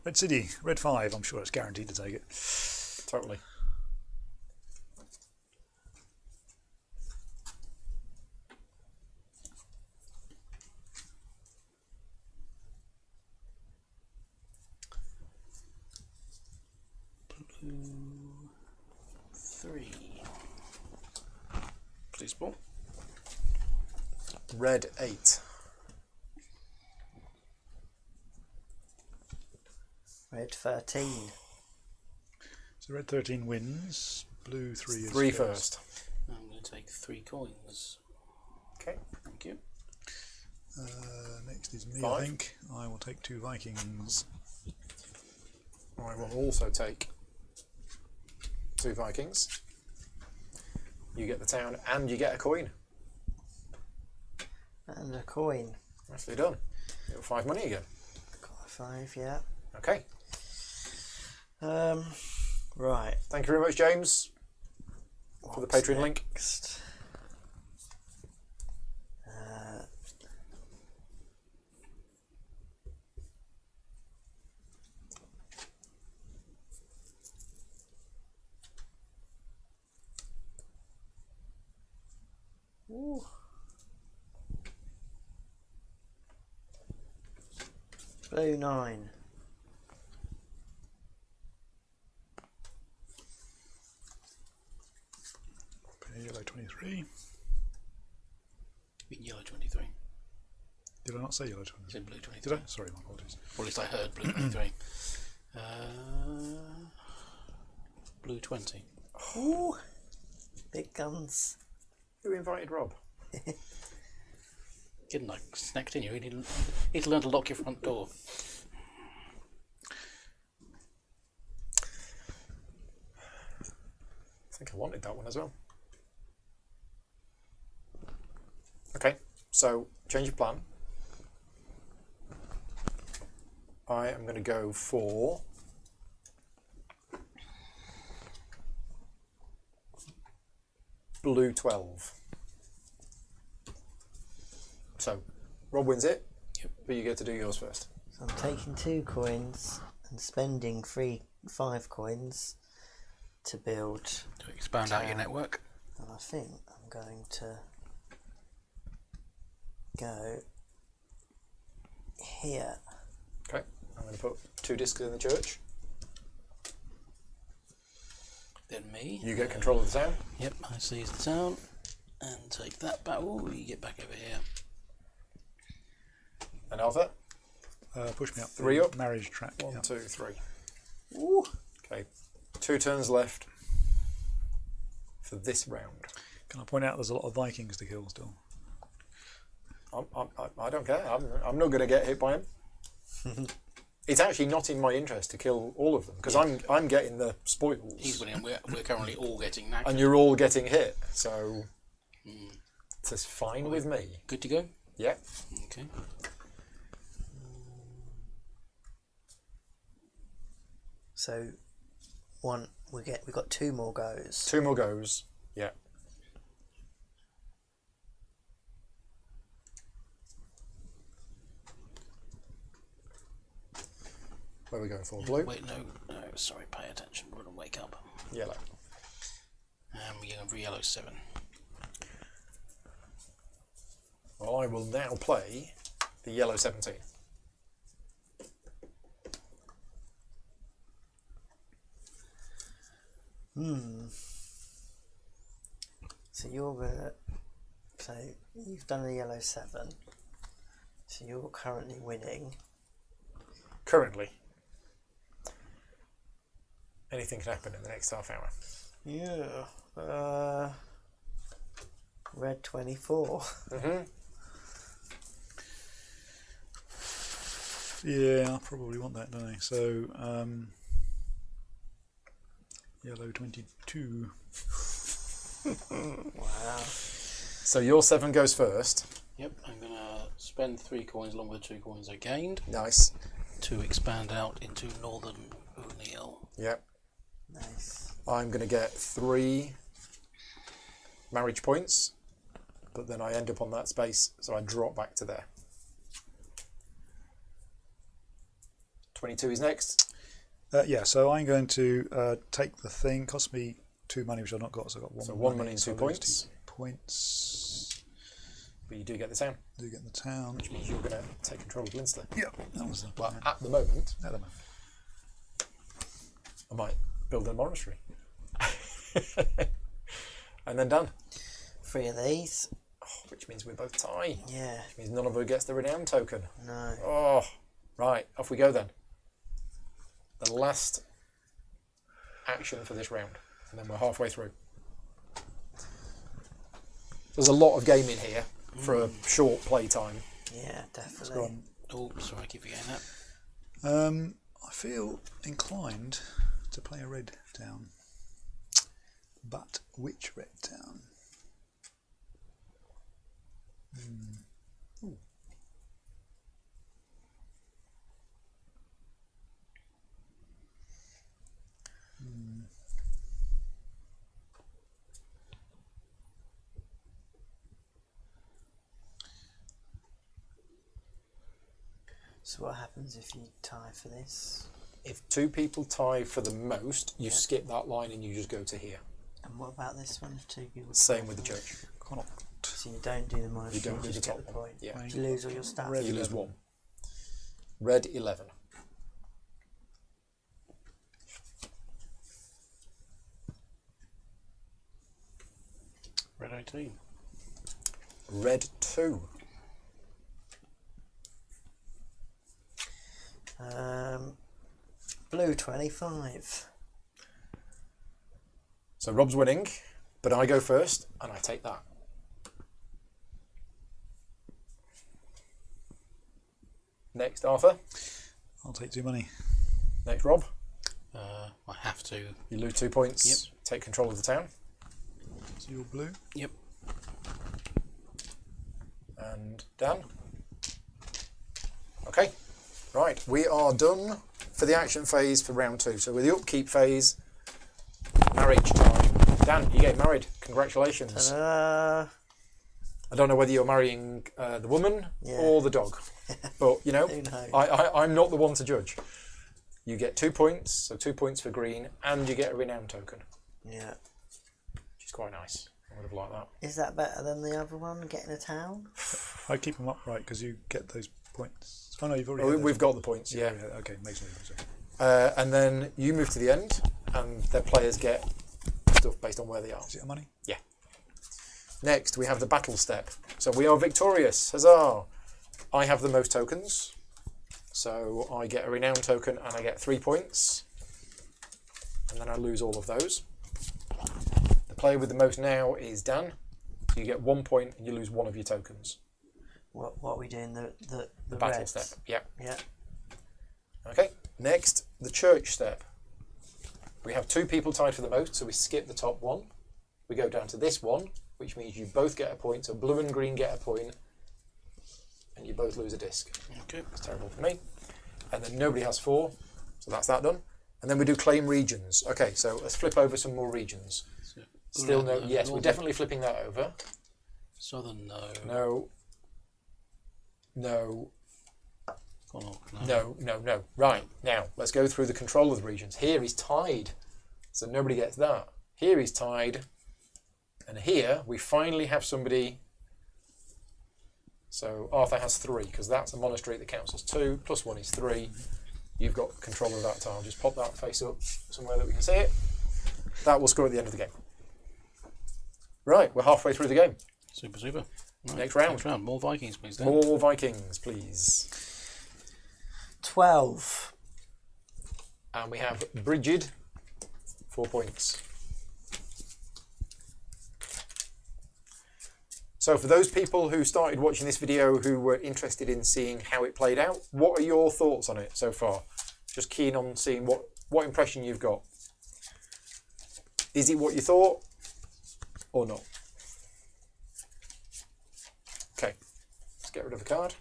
Red city, red 5, I'm sure it's guaranteed to take it. Totally. Blue 3. Please, ball. Red 8. Red 13. So red 13 wins, blue 3 is 3 first. I'm going to take 3 coins. Okay. Thank you. Next is me, 5. I think. I will take 2 Vikings. I will also take 2 Vikings. You get the town and you get a coin. And a coin. Nicely done. You got 5 money again. Got a 5, yeah. Okay. Right. Thank you very much, James, for the What's Patreon link. next? Ooh. Blue 9. Yellow 23. In yellow 23. Did I not say yellow 23? It's in blue 23. Did I? Sorry, my apologies. Or at least I heard blue 23. Blue 20. Ooh. Big guns. Who invited Rob? Getting like snacked in you. You need to learn to lock your front door. I think I wanted that one as well. Okay, so change of plan. I am going to go for blue 12. So, Rob wins it, Yep. but you get to do yours first. So I'm taking 2 coins and spending 5 coins to build. To expand out your network. And I think I'm going to go here. Okay, I'm going to put 2 discs in the church. Then me. You get control of the town. Yep, I seize the town and take that back. Oh, you get back over here. And Arthur, Push me up. 3 the up. Marriage track. 1, yeah. 2, 3. Ooh. Okay, 2 turns left for this round. Can I point out there's a lot of Vikings to kill still? I don't care. I'm not going to get hit by him. it's actually not in my interest to kill all of them because I'm getting the spoils. He's winning. We're currently all getting knackered. And you're all getting hit, so it's just fine with me. Good to go? Yeah. Okay. So we've got 2 more goes. 2 more goes. Yeah. Where are we going for? Blue? Wait, no, sorry, pay attention. We're going to wake up. Yellow. And we're going for yellow 7. Well, I will now play the yellow 17. So you're gonna. So you've done a yellow 7. So you're currently winning. Currently. Anything can happen in the next half hour. Yeah. Red 24. Yeah, I probably want that, don't I? So, yellow 22. Wow. So your 7 goes first. Yep, I'm going to spend 3 coins along with the 2 coins I gained Nice. to expand out into Northern O'Neill. Yep. Nice. I'm going to get 3 marriage points, but then I end up on that space, so I drop back to there. 22 is next. Yeah, so I'm going to take the thing. Cost me 2 money, which I've not got, so I've got 1 So money. 1 money and 2 I'll lose points. 2 points. But you do get the town, Do get the town. which means you're going to take control of Linster. Yeah, that was the Well, plan. at the moment, At the moment. I might build a monastery. And then done. 3 of these. Oh, which means we're both tie. Yeah. Which means none of us gets the renown token. No. Oh, right. Off we go then. The last action for this round. And then we're halfway through. There's a lot of game in here for a short play time. Yeah, Go definitely. on. Oh, sorry, I keep forgetting that. I feel inclined to play a red town. But which red town? Ooh. So what happens if you tie for this? If 2 people tie for the most, you skip that line and you just go to here. And what about this one? If 2 people. Same tie with the for it? church. Connaught. So you don't do the monastery. You don't do just the get top the one. point. Yeah. You lose all your stuff. Red You lose 11. 1. Red 11. Red 18. Red 2. Blue 25. So Rob's winning, but I go first and I take that. Next, Arthur. I'll take 2 money. Next, Rob. I have to. You lose 2 points. Yep. Take control of the town. So you're blue. Yep. And Dan. Okay. Right, we are done for the action phase for round 2. So with the upkeep phase, marriage time. Dan, you get married. Congratulations. Ta-da! I don't know whether you're marrying the woman or the dog, but you know, Who knows? I'm not the one to judge. You get 2 points, so 2 points for green, and you get a renown token, Yeah. which is quite nice. I would have liked that. Is that better than the other one, getting a town? I keep them upright because you get those points. Oh no, you've already. Oh, had those. we've got the points, yeah. Okay, makes no difference. And then you move to the end, and the players get stuff based on where they are. Is it a money? Yeah. Next, we have the battle step. So we are victorious. Huzzah! I have the most tokens. So I get a renown token and I get 3 points. And then I lose all of those. The player with the most now is Dan. You get 1 point and you lose 1 of your tokens. What are we doing? The Battle reds? step. Yeah. Yeah. Okay, next, the church step. We have 2 people tied for the most, so we skip the top one. We go down to this one, which means you both get a point, so blue and green get a point, and you both lose a disc. Okay. That's terrible for me. And then nobody has 4, so that's that done. And then we do claim regions. Okay, so let's flip over some more regions. So, Still no, yes, we're northern. definitely flipping that over. Southern, no. No. No. Oh, No, no, no. Right, now, let's go through the control of the regions. Here he's tied, so nobody gets that. Here he's tied, and here we finally have somebody. So Arthur has 3, because that's a monastery that counts as 2, plus 1 is 3. You've got control of that tile. Just pop that face up somewhere that we can see it. That will score at the end of the game. Right, we're halfway through the game. Super, super. Right, Next round. Next round. More Vikings, please. Dan. More Vikings, please. 12. And we have Brigid, 4 points. So for those people who started watching this video who were interested in seeing how it played out, what are your thoughts on it so far? Just keen on seeing what impression you've got. Is it what you thought or not? Okay, let's get rid of the card.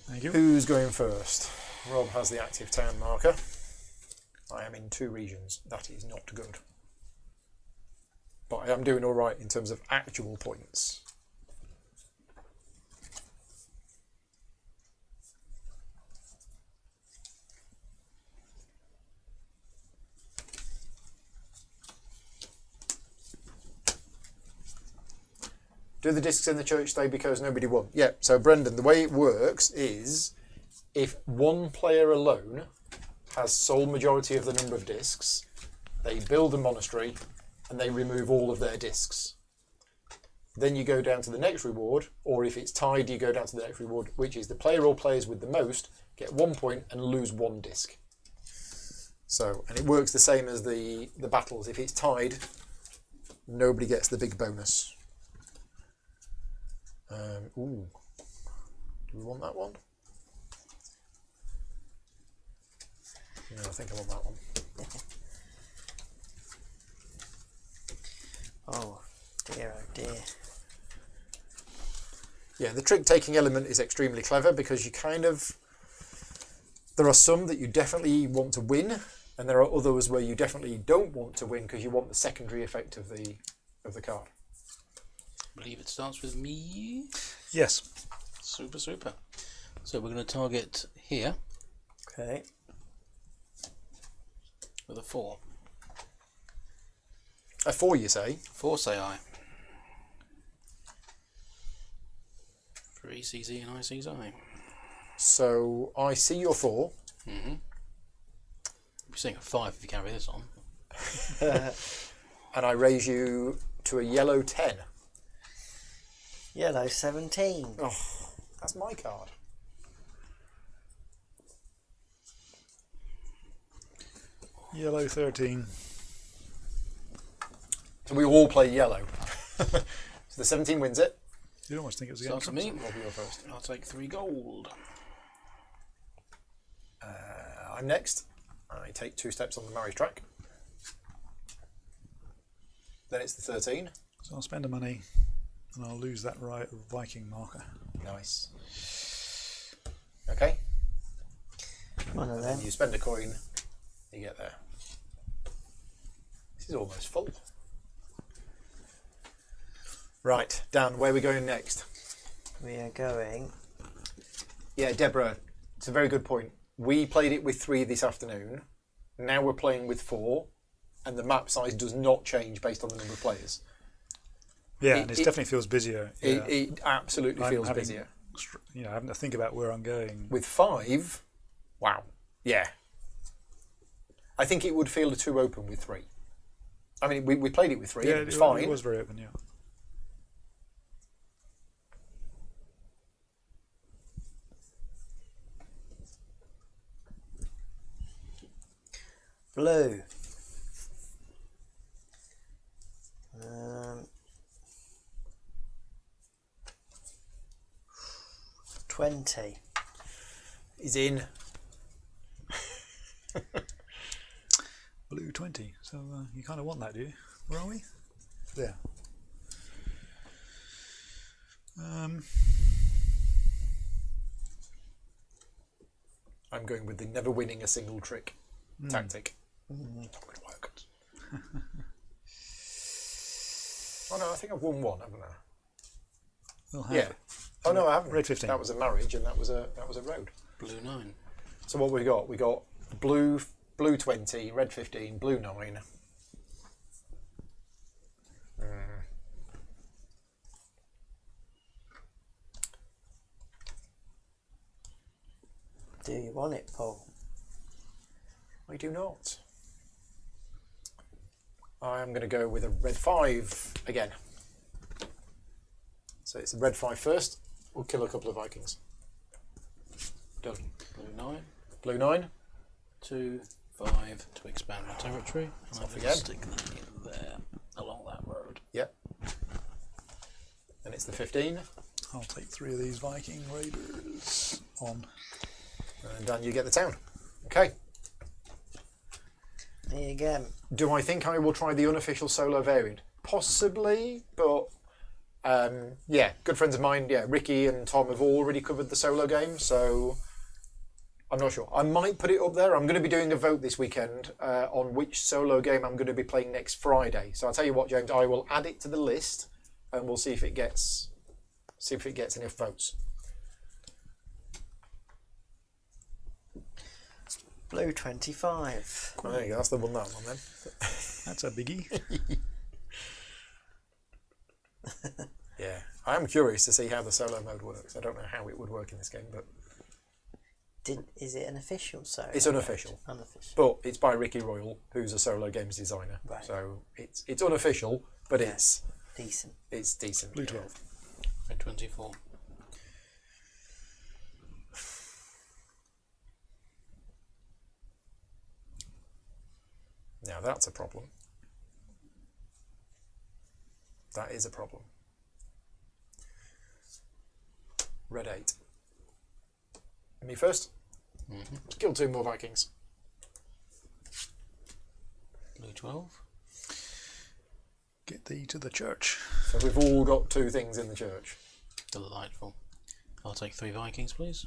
Thank you. Who's going first? Rob has the active town marker. I am in 2 regions. That is not good. But I am doing all right in terms of actual points. Do the discs in the church stay because nobody won? Yeah, so Brendan, the way it works is if one player alone has sole majority of the number of discs, they build a monastery and they remove all of their discs. Then you go down to the next reward, or if it's tied, you go down to the next reward, which is the player or players with the most get 1 point and lose 1 disc. So, and it works the same as the battles. If it's tied, nobody gets the big bonus. Ooh, do we want that one? No, I think I want that one. Oh dear, oh dear. Yeah, the trick-taking element is extremely clever because you kind of... There are some that you definitely want to win, and there are others where you definitely don't want to win because you want the secondary effect of the card. I believe it starts with me. Yes. Super, super. So we're going to target here Okay. with a 4. A 4, you say? 4, say I. 3 CZ and I sees I. So I see your 4. Mm-hmm. You're seeing a 5 if you carry this on. And I raise you to a yellow 10. Yellow 17. Oh, that's my card. Yellow 13. So we all play yellow. So the 17 wins it. You'd almost think it was Starts against with me. Rob, you're first. I'll take 3 gold. I'm next. I take 2 steps on the marriage track. Then it's the 13. So I'll spend the money and I'll lose that right Viking marker. Nice. Okay. One of And them. then you spend a coin, you get there. This is almost full. Right, Dan, where are we going next? We are going. Yeah, Deborah, it's a very good point. We played it with 3 this afternoon. Now we're playing with 4, and the map size does not change based on the number of players. Yeah, It- and it it- definitely feels busier. Yeah. It absolutely I'm feels having, busier. You know, having to think about where I'm going. With 5, wow, yeah. I think it would feel too open with 3. I mean, we played it with 3, Yeah, and it was fine. It was very open, yeah. Blue. 20. He's in. Blue 20. So you kind of want that, do you? Where are we? There. I'm going with the never winning a single trick tactic. Not going to work. Oh no, I think I've won one, haven't I? We'll have Yeah. Oh no, I haven't. Red 15. That was a marriage, and that was a road. Blue 9. So what we got? We got blue 20, red 15, blue 9. Do you want it, Paul? I do not. I am going to go with a red 5 again. So it's a red 5 first. We'll kill a couple of Vikings. Done. Blue 9. Blue 9. 2, 5 to expand my territory. And Off I'm again. going to stick that in there, along that road. Yep. And it's the 15. I'll take 3 of these Viking raiders on. And Dan, you get the town. Okay. There you go. Do I think I will try the unofficial solo variant? Possibly, but yeah, good friends of mine, yeah, Ricky and Tom have already covered the solo game, so I'm not sure. I might put it up there. I'm going to be doing a vote this weekend on which solo game I'm going to be playing next Friday. So I'll tell you what, James, I will add it to the list, and we'll see if it gets enough votes. Blue 25. Oh, there you go. That's the one. That one then. That's a biggie. Yeah, I am curious to see how the solo mode works. I don't know how it would work in this game, but Is it an official solo? it's unofficial. Unofficial. But it's by Ricky Royal, who's a solo games designer. Right. So it's unofficial, but Yeah. it's Decent. Blue 12. Red 24. Now that's a problem. That is a problem. Red 8. Me first. Kill 2 more Vikings. Blue 12. Get thee to the church. So we've all got 2 things in the church. Delightful. I'll take 3 Vikings, please.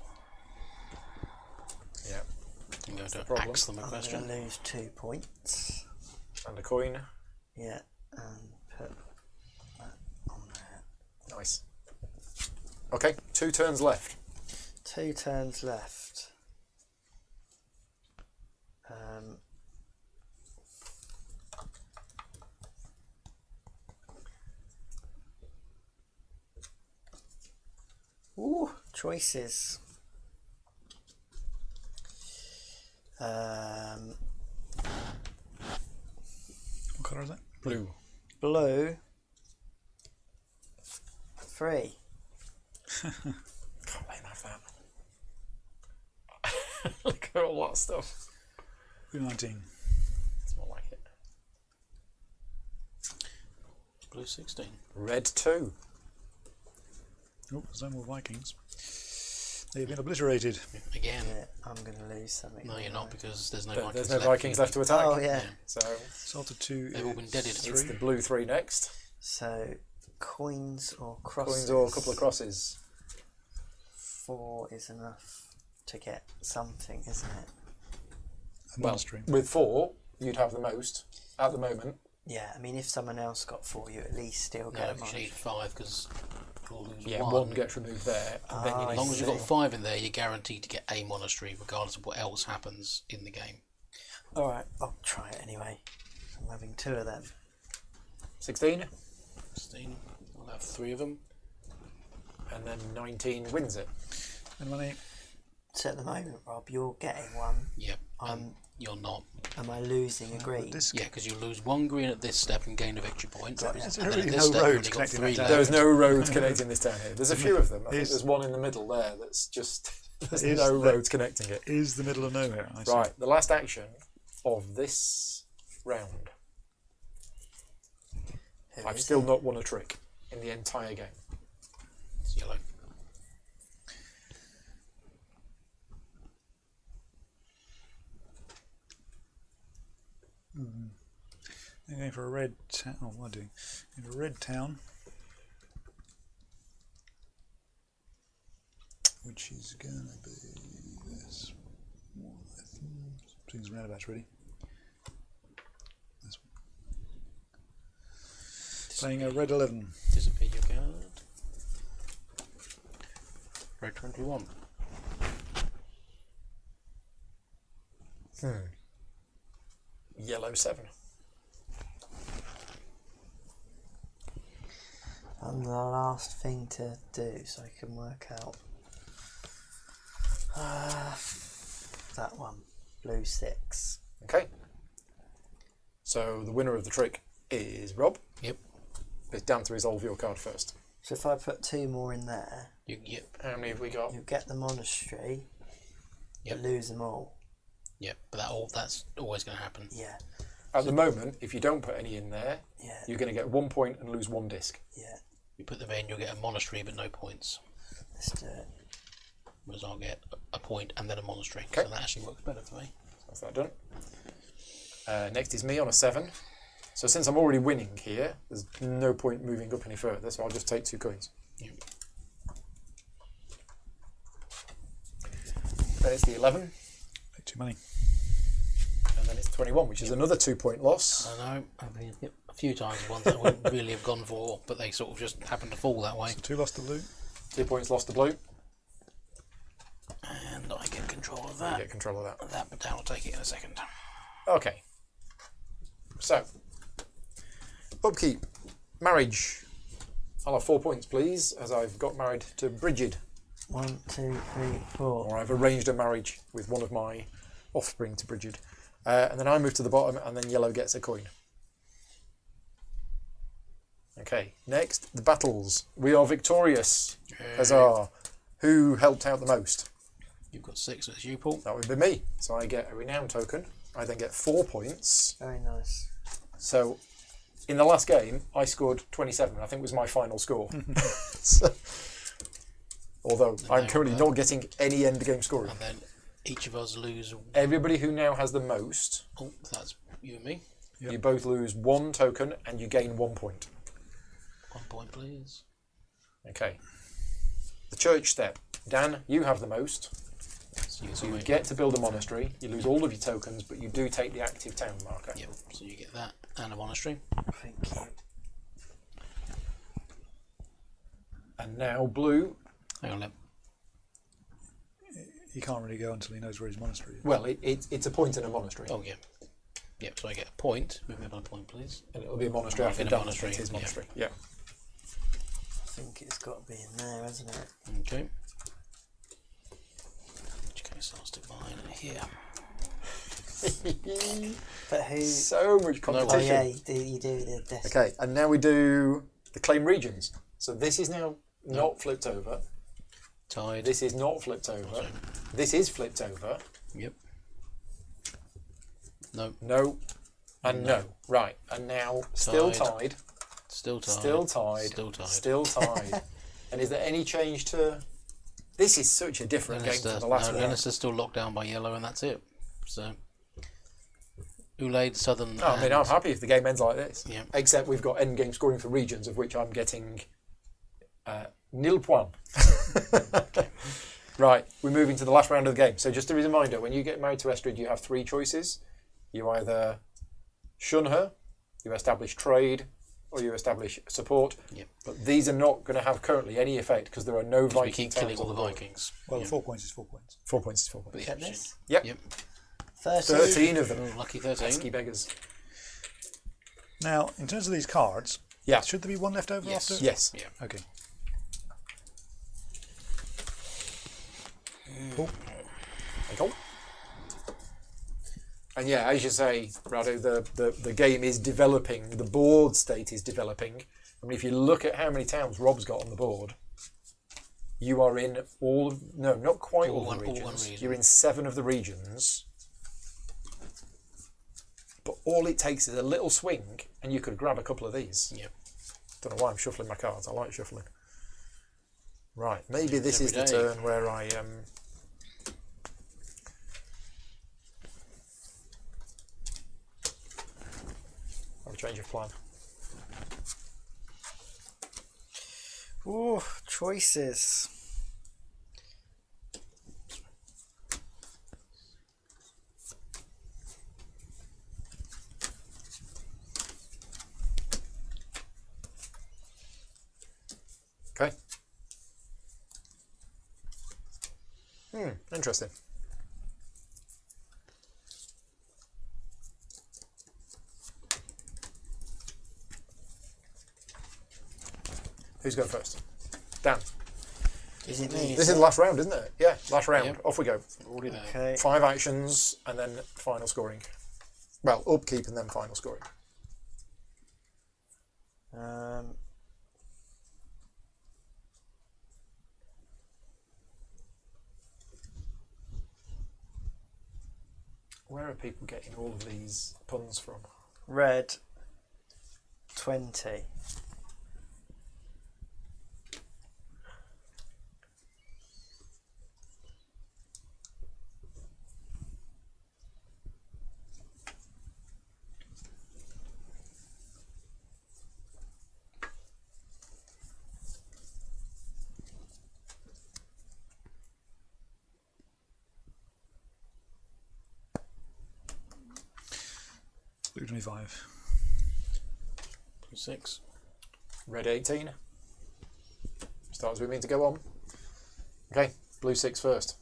Yeah. I'm going to problem. axe them a I'm question. going to lose 2 points. And a coin. Yeah, and put that on there. Nice. Okay, 2 turns left. 2 turns left. Ooh, choices. What colour is it? Blue. Blue. 3. Can't let him have that. Look at all that stuff. Blue 19. It's more like it. Blue 16. Red 2. Oh, there's no more Vikings. They've been obliterated. Again. Yeah, I'm going to lose something. No, you're not, because there's no But Vikings there's no left. Vikings left to attack. Oh, yeah. So Salted 2. They've all been deaded. it's the blue 3 next. So, coins or crosses? Coins or a couple of crosses. 4 is enough to get something, isn't it? A monastery. With 4, you'd have the most at the moment. Yeah, I mean, if someone else got 4, you at least still No, get a because you need monastery. 5, because you'll lose Yeah, 1. one gets removed there, and then you Ah, need As long as you've got 4. 5 in there, you're guaranteed to get a monastery, regardless of what else happens in the game. Alright, I'll try it anyway. I'm having 2 of them. 16, 16. I'll have 3 of them. and then 19 wins it. And money. So at the moment, Rob, you're getting 1. Yep. You're not. Am I losing a green? Disc. Yeah, because you lose 1 green at this step and gain a victory point. Got ya. Is And there then really at this no step, you've road only got connecting 3 that down? There left. is no roads connecting this town here. There's a few of them. I think Is- there's one in the middle there that's just there's Is no that- roads connecting it. Is the middle of nowhere. I see. Right, the last action of this round. Who I've is still it? not won a trick in the entire game. It's yellow. I'm going for a red town. Oh, what am I doing? Going for a red town, which is going to be this one. Swings and roundabouts ready. This one. Playing a red 11. Disappear your card. Red 21. Yellow 7. I'm the last thing to do, so I can work out that one. Blue 6. Okay. So the winner of the trick is Rob. Yep. It's down to resolve your card first. So if I put 2 more in there, Yep. How many have we got? you get the monastery, Yep. you lose them all. Yep. But that's always going to happen. Yeah, At the moment, if you don't put any in there, yeah, you're going to get 1 point and lose 1 disc. yeah. You put them in, you'll get a monastery, but no points. Let's do it. Whereas I'll get a point and then a monastery. Okay. So that actually works better for me. That's that done. Next is me on a 7. So since I'm already winning here, there's no point moving up any further, so I'll just take 2 coins. Yep. Then it's the 11, Take 2 money. and then it's 21, which is another 2-point loss. I know. I've been hit a few times ones that I wouldn't really have gone for, but they sort of just happened to fall that way. So 2 lost to loot. 2 points lost to blue. And I get control of You that. get control of that. That, but Dan will take it in a second. Okay. So, upkeep, marriage. I'll have 4 points, please, as I've got married to Bridget, 1, 2, 3, 4. or I've arranged a marriage with one of my offspring to Bridget. And then I move to the bottom, and then yellow gets a coin. Okay, next, the battles. We are victorious. Huzzah. Who helped out the most? You've got 6, that's you, Paul. That would be me. So I get a renown token. I then get 4 points. Very nice. So, in the last game, I scored 27. I think was my final score. So, although I'm currently not getting any end game scoring. And then each of us lose. Everybody who now has the most, Oh, that's you and me. Yep. you both lose 1 token and you gain 1 point. 1 point, please. Okay. The church step. Dan, you have the most. So you get to build a monastery. You lose all of your tokens, but you do take the active town marker. Yep. So you get that and a monastery. Thank you. And now blue. Hang on, He can't really go until he knows where his monastery is. Well, it's a point in a monastery. Oh, yeah. Yep, so I get a point. Move me up on a point, please. And it'll be a monastery after In a Dan. monastery, It's his yeah. monastery. Yeah. I think it's got to be in there, hasn't it? Okay. In which case I'll stick mine here. But who? So much Oh competition. yeah, you do the desk. Okay, and now we do the claim regions. So this is now not flipped over. Tied. This is not flipped over. This is flipped over. Yep. No. No. And no. Right. And now still Tied. tied. Still tied. Still tied. Still tied. Still tied. And is there any change to... This is such a different game from the last one. Lannister's still locked down by yellow, and that's it. So, Ulaid, Southern. No, I mean, I'm happy if the game ends like this. Yeah. Except we've got end game scoring for regions, of which I'm getting nil point. Right, we're moving to the last round of the game. So just a reminder, when you get married to Estrid, you have 3 choices. You either shun her, you establish trade, or you establish support. Yep. But these are not going to have currently any effect because there are no We Viking keep towns killing all on the board. Vikings. Well, Yeah. 4 points is 4 points. 4 points is 4 points. But Get yeah, this? Yep. Yep. 13 of them. Oh, lucky 13. Pesky beggars. Now, in terms of these cards, Yeah. should there be one left over Yes. after? Yes. Yeah. Okay. There you go. And yeah, as you say, Rado, the game is developing. The board state is developing. I mean, if you look at how many towns Rob's got on the board, you are in all of, no, not quite all, All the one regions. region. You're in 7 of the regions. all it takes is a little swing, and you could grab a couple of these. Yep. Don't know why I'm shuffling my cards. I like shuffling. Right, maybe this is Every the day. turn where I have a change of plan. Ooh, choices. Okay. Interesting. Who's going first? Dan. Is it me? This is the last round, isn't it? Yeah, last round. Yep. Off we go. Already there. Okay. 5 actions and then final scoring. Well, upkeep and then final scoring. Where are people getting all of these puns from? Red. 20. Blue 25. Blue 6. Red 18. Start as we mean to go on. Okay, blue 6 first.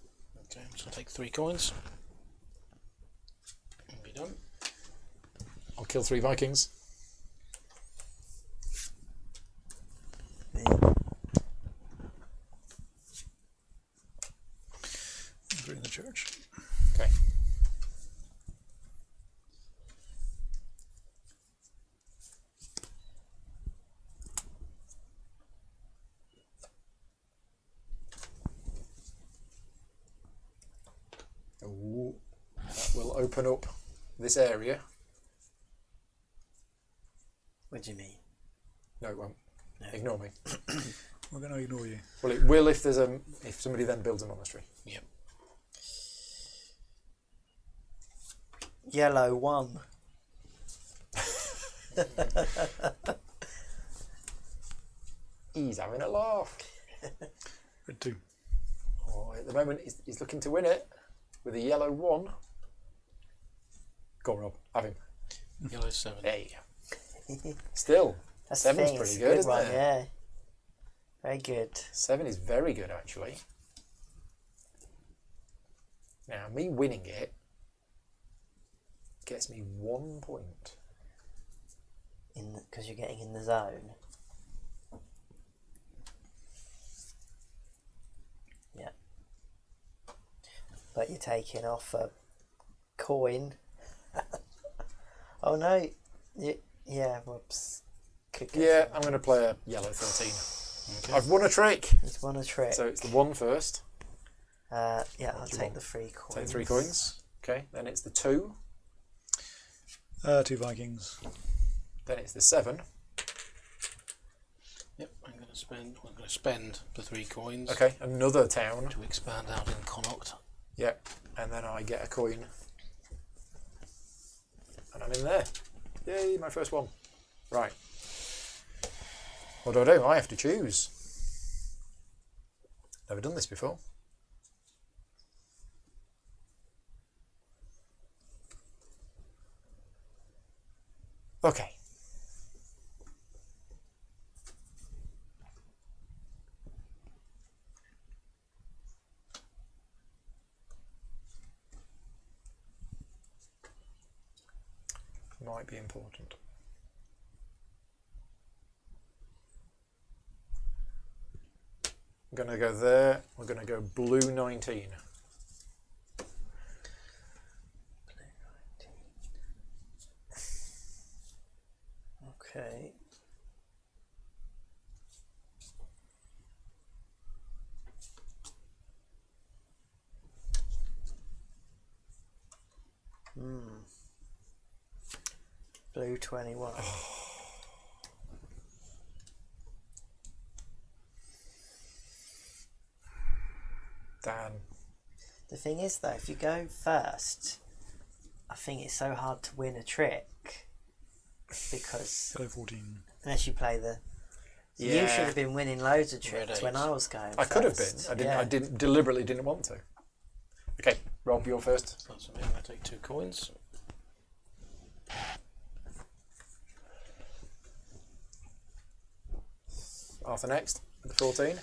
Okay, so I'll take 3 coins. And be done. I'll kill 3 Vikings. Me. 3 in the church. Okay. Ooh, that will open up this area. What do you mean? No, it won't. No. Ignore me. We're going to ignore you. Well, it will if there's if somebody then builds a monastery. Yep. Yellow 1. He's having a laugh. Red 2. Oh, at the moment, he's looking to win it with a yellow 1. Go on, Rob. Have him. Yellow 7. There you go. Still, That's 7's the thing, pretty it's a good, isn't one, it? yeah. Very good. 7 is very good, actually. Now, me winning it gets me 1 point. Because you're getting in the zone. Yeah. But you're taking off a coin. Oh no. Yeah, whoops. Could get Yeah, some- I'm going to play a yellow 13. Okay. I've won a trick. He's won a trick. So it's the 1 first. Yeah, I'll do you take want? the 3 coins. Take 3 coins. Okay, then it's the 2. 2 Vikings. Then it's the 7. Yep, I'm going to spend the 3 coins Okay, another town. to expand out in Connaught. Yeah, and then I get a coin. And I'm in there. Yay, my first one. Right. What do? I have to choose. Never done this before. Okay. Might be important. I'm going to go there. We're going to go blue 19. Okay. Blue 21. Dan. The thing is, though, if you go first, I think it's so hard to win a trick because Yellow 14. unless you play the. Yeah. You should have been winning loads of Red tricks when eight. I was going. I could have been. first. I didn't. Yeah. I didn't deliberately didn't want to. Okay, Rob, you're first. That's me. I take 2 coins. Arthur next. The 14.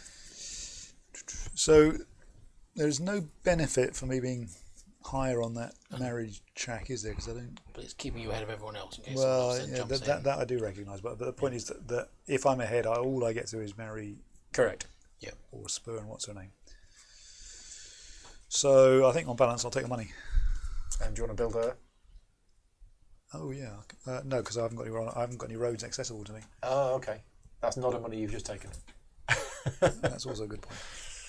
So there's no benefit for me being higher on that marriage track, is there? Because I don't. But it's keeping you ahead of everyone else in case someone Well, else then yeah, jumps that I do recognise, but the point is that if I'm ahead, all I get to is marry Correct. or spur and what's her name. So I think on balance, I'll take the money. And do you want to build her? Oh yeah, no, because I haven't got any roads accessible to me. Oh, okay. That's not a money you've just taken. That's also a good point.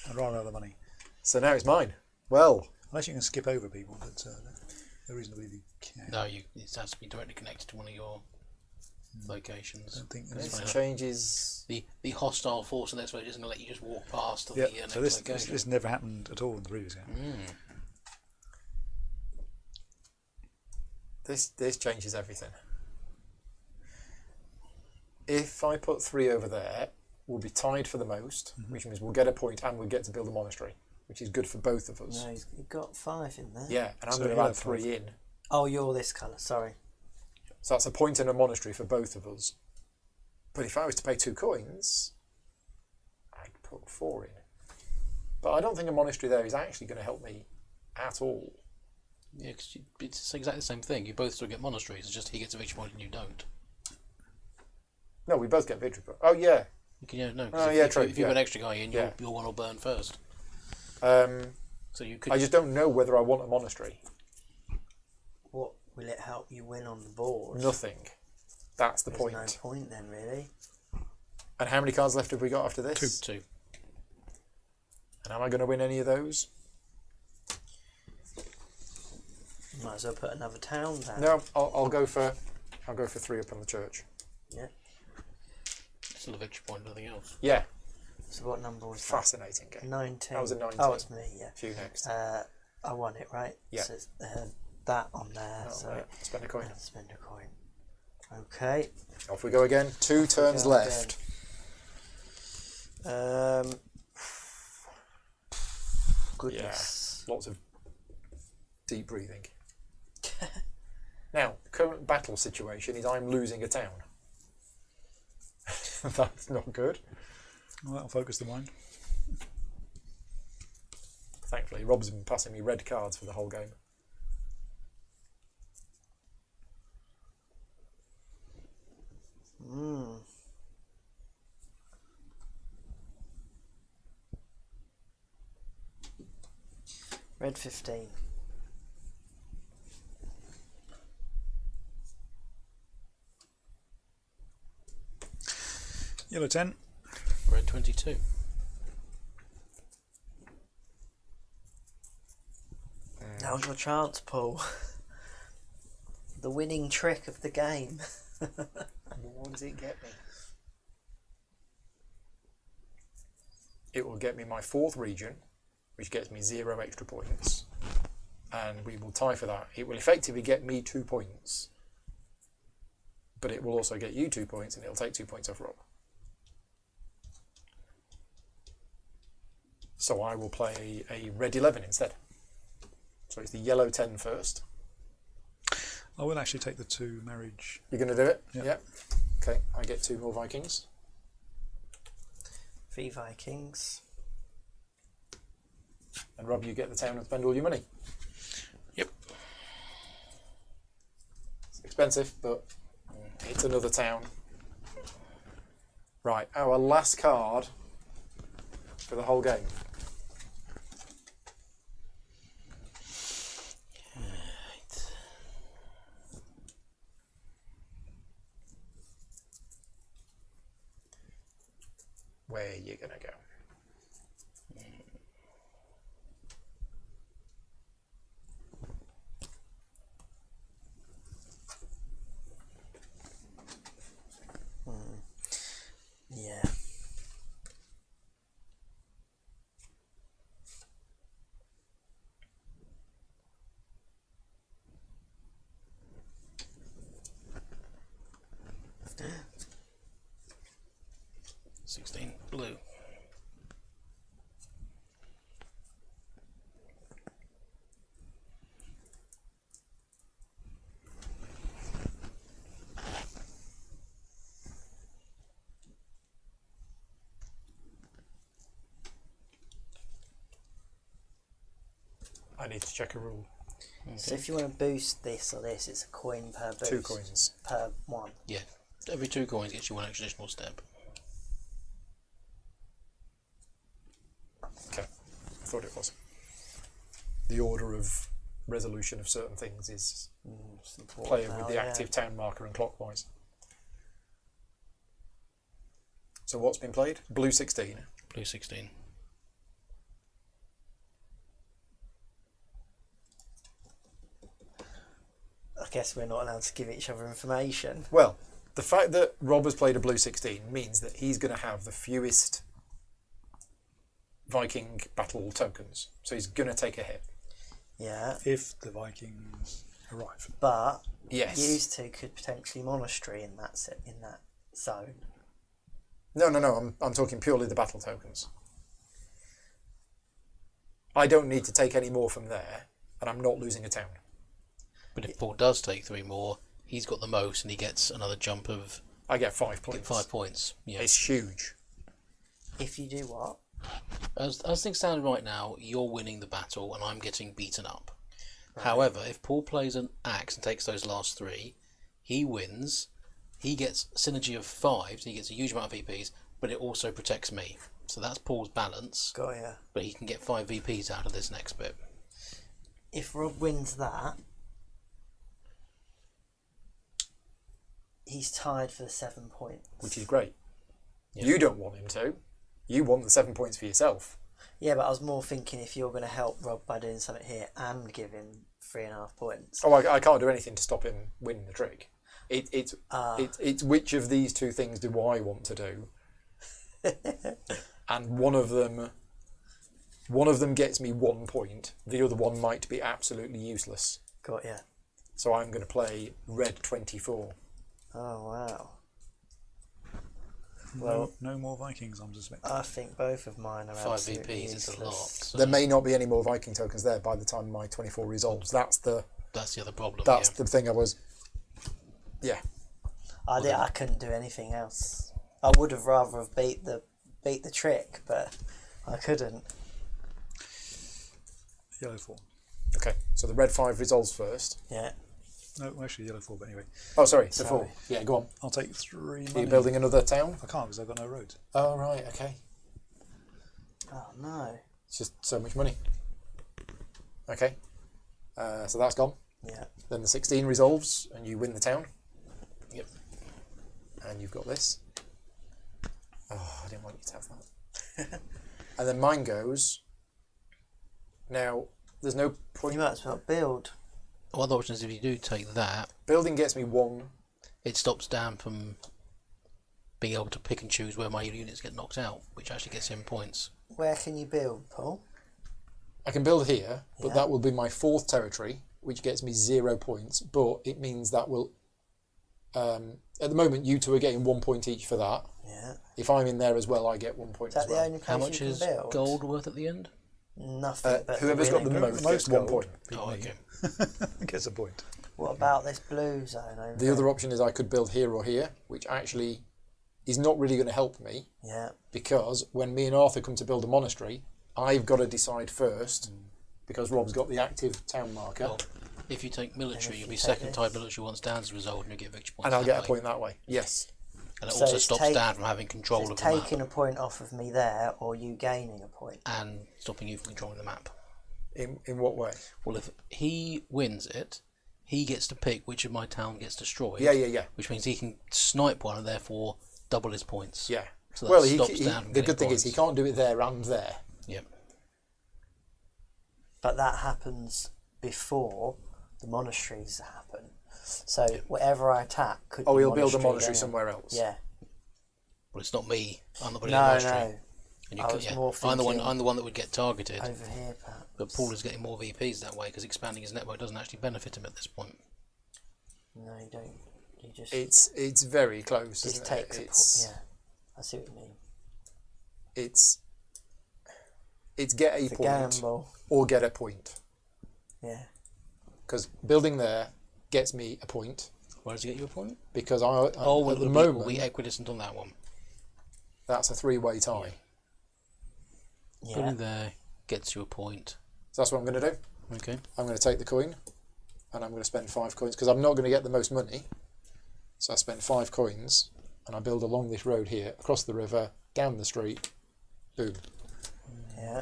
I'd rather have the money, So now it's mine. Well, unless you can skip over people. But no reason to believe you can. No, it has to be directly connected to one of your locations. I don't think this fine. changes. The hostile force in this way isn't going to let you just walk past to Yeah. the next So this location. never happened at all in the previous game. This changes everything. If I put 3 over there, we'll be tied for the most, which means we'll get a point and we'll get to build a monastery, which is good for both of us. No, you've got 5 in there. Yeah, and I'm So going you to add have 3 5. in. Oh, you're this colour. Sorry. So that's a point and a monastery for both of us. But if I was to pay 2 coins, I'd put 4 in. But I don't think a monastery there is actually going to help me at all. Yeah, because it's exactly the same thing. You both still get monasteries. It's just he gets a victory point and you don't. No, we both get victory. Oh, yeah. You can, no, Oh, if, yeah, if, true, if you yeah. put an extra guy in, Yeah. your one will burn first. So you could. I just don't know whether I want a monastery. What will it help you win on the board? Nothing. That's the There's point. no point then, really. And how many cards left have we got after this? 2. And am I going to win any of those? Might as well put another town down. No, I'll go for 3 up on the church. Yeah. Still a victory point, nothing else. Yeah, So what number was fascinating that? game. 19. That was a 19. Oh, it's me, yeah. You next. I won it, right? Yeah. So it's, that on there. Oh, so right. Spend a coin. spend a coin. Okay. Off we go again. 2 turns go left. Goodness. Lots of deep breathing. Now, the current battle situation is I'm losing a town. That's not good. Well, that'll focus the mind. Thankfully, Rob's been passing me red cards for the whole game. Red 15. Yellow 10. Red 22. Now's your chance, Paul. The winning trick of the game. What does it get me? It will get me my 4th region, which gets me 0 extra points. And we will tie for that. It will effectively get me 2 points. But it will also get you 2 points, and it'll take 2 points off Rob. So I will play a red 11 instead. So it's the yellow 10 first. I will actually take the 2 marriage. You're going to do it? Yeah. Okay, I get 2 more Vikings. 3 Vikings. And Rob, you get the town and spend all your money. Yep. It's expensive, but it's another town. Right, our last card for the whole game. Where are you going to go? I need to check a rule. So if you want to boost this or this, it's a coin per boost. 2 coins. Per one. Yeah. Every 2 coins gets you 1 additional step. Okay, I thought it was. The order of resolution of certain things is playing with the active town marker and clockwise. So what's been played? Blue 16. Blue 16. I guess we're not allowed to give each other information. Well, the fact that Rob has played a blue 16 means that he's going to have the fewest Viking battle tokens. So he's going to take a hit. Yeah. If the Vikings arrive. But Yes. you two could potentially monastery in that zone. No. I'm talking purely the battle tokens. I don't need to take any more from there, and I'm not losing a town. But if Paul does take 3 more, he's got the most and he gets another jump of I get 5 points. 5 points. Yeah. It's huge. If you do what? As things stand right now, you're winning the battle and I'm getting beaten up. Right. However, if Paul plays an axe and takes those last 3, he wins. He gets synergy of 5, so he gets a huge amount of VPs, but it also protects me. So that's Paul's balance. Got ya. But he can get 5 VPs out of this next bit. If Rob wins that, he's tied for the 7 points. Which is great. Yeah. You don't want him to. You want the 7 points for yourself. Yeah, but I was more thinking if you're going to help Rob by doing something here and give him 3.5 points. Oh, I can't do anything to stop him winning the trick. It's which of these 2 things do I want to do? And one of them gets me 1 point. The other one might be absolutely useless. Got ya. So I'm going to play red 24. Oh, wow. Well, No more Vikings, I'm suspecting. I think both of mine are 5 absolutely VPs is a lot. useless. So There may not be any more Viking tokens there by the time my 24 resolves. That's the other problem. the thing I was. Yeah. I couldn't do anything else. I would have rather have beat the trick, but I couldn't. Yellow 4. Okay. So the red 5 resolves first. Yeah. No, actually yellow 4, but anyway. Oh, sorry. The Sorry. 4. Yeah, go on. I'll take 3 Are money. you building another town? I can't because I've got no roads. Oh, right. Okay. Oh no. It's just so much money. Okay. So that's gone. Yeah. Then the 16 resolves and you win the town. Yep. And you've got this. Oh, I didn't want you to have that. And then mine goes. Now, there's no point. You might as well build. One of the options, if you do take that, Building gets me 1. it stops Dan from being able to pick and choose where my units get knocked out, which actually gets him points. Where can you build, Paul? I can build here, but Yeah. that will be my 4th territory, which gets me 0 points. But it means that will. At the moment, you 2 are getting 1 point each for that. Yeah. If I'm in there as well, I get 1 point Is that as the well. only place How much you is can build? gold worth at the end? Nothing. But Whoever's got the winning. most most gets 1 gold. point. Oh, okay. Gets a point. What about this blue zone over The there? other option is I could build here or here, which actually is not really going to help me Yeah. because when me and Arthur come to build a monastery, I've got to decide first because Rob's got the active town marker Well, if you take military, if you'll you be take second this- tied military once Dan's resolved and you get victory points. and I'll that get a way. point that way. Yes. And it So also it's stops Dan from having control It's of the map taking a point off of me there, or you gaining a point. and stopping you from controlling the map. In what way? Well, if he wins it, he gets to pick which of my town gets destroyed. Yeah. Which means he can snipe one and therefore double his points. Yeah. So that Well, stops Dan from the getting good thing is he points. can't do it there and there. Yep. But that happens before the monasteries happen. So whatever I attack could. Oh, be he'll build a monastery anyway. somewhere else. Yeah. Well, it's not me. I'm not building a No, monastery. no. And you I could, was more I'm the thinking- one that would get targeted. Over here, perhaps. But Paul is getting more VPs that way because expanding his network doesn't actually benefit him at this point. No, you don't. You just. It's very close, just isn't takes it? a It's point. Yeah. I see what you mean. it's get a It's a point gamble. or get a point Yeah. because building there gets me a point Where does he get you a point? because I Oh, at the we'll moment be equidistant on that one. that's a 3-way tie. Yeah. Building there gets you a point. So that's what I'm going to do. Okay. I'm going to take the coin, and I'm going to spend 5 coins because I'm not going to get the most money. So I spend 5 coins, and I build along this road here, across the river, down the street. Boom. Yeah.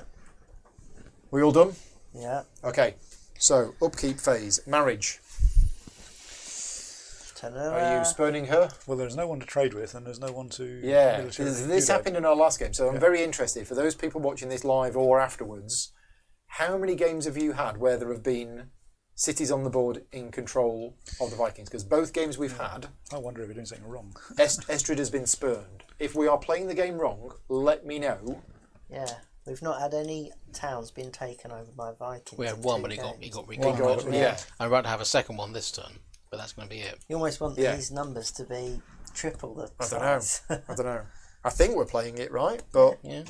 We all done? Yeah. Okay. So upkeep phase, marriage. Are you spurning her? Well, there's no one to trade with, and there's no one to. Yeah. militarily This do that. happened in our last game, so I'm very interested. For those people watching this live or afterwards, how many games have you had where there have been cities on the board in control of the Vikings? Because both games we've had, I wonder if we're doing something wrong. Estrid has been spurned. If we are playing the game wrong, let me know. Yeah. We've not had any towns being taken over by Vikings. We had in one, 2 but he games. got He reconquered. got- yeah. I'm about to have a second one this turn, but that's going to be it. You almost want Yeah. these numbers to be triple the I don't know. size. I don't know. I think we're playing it right, but Yeah.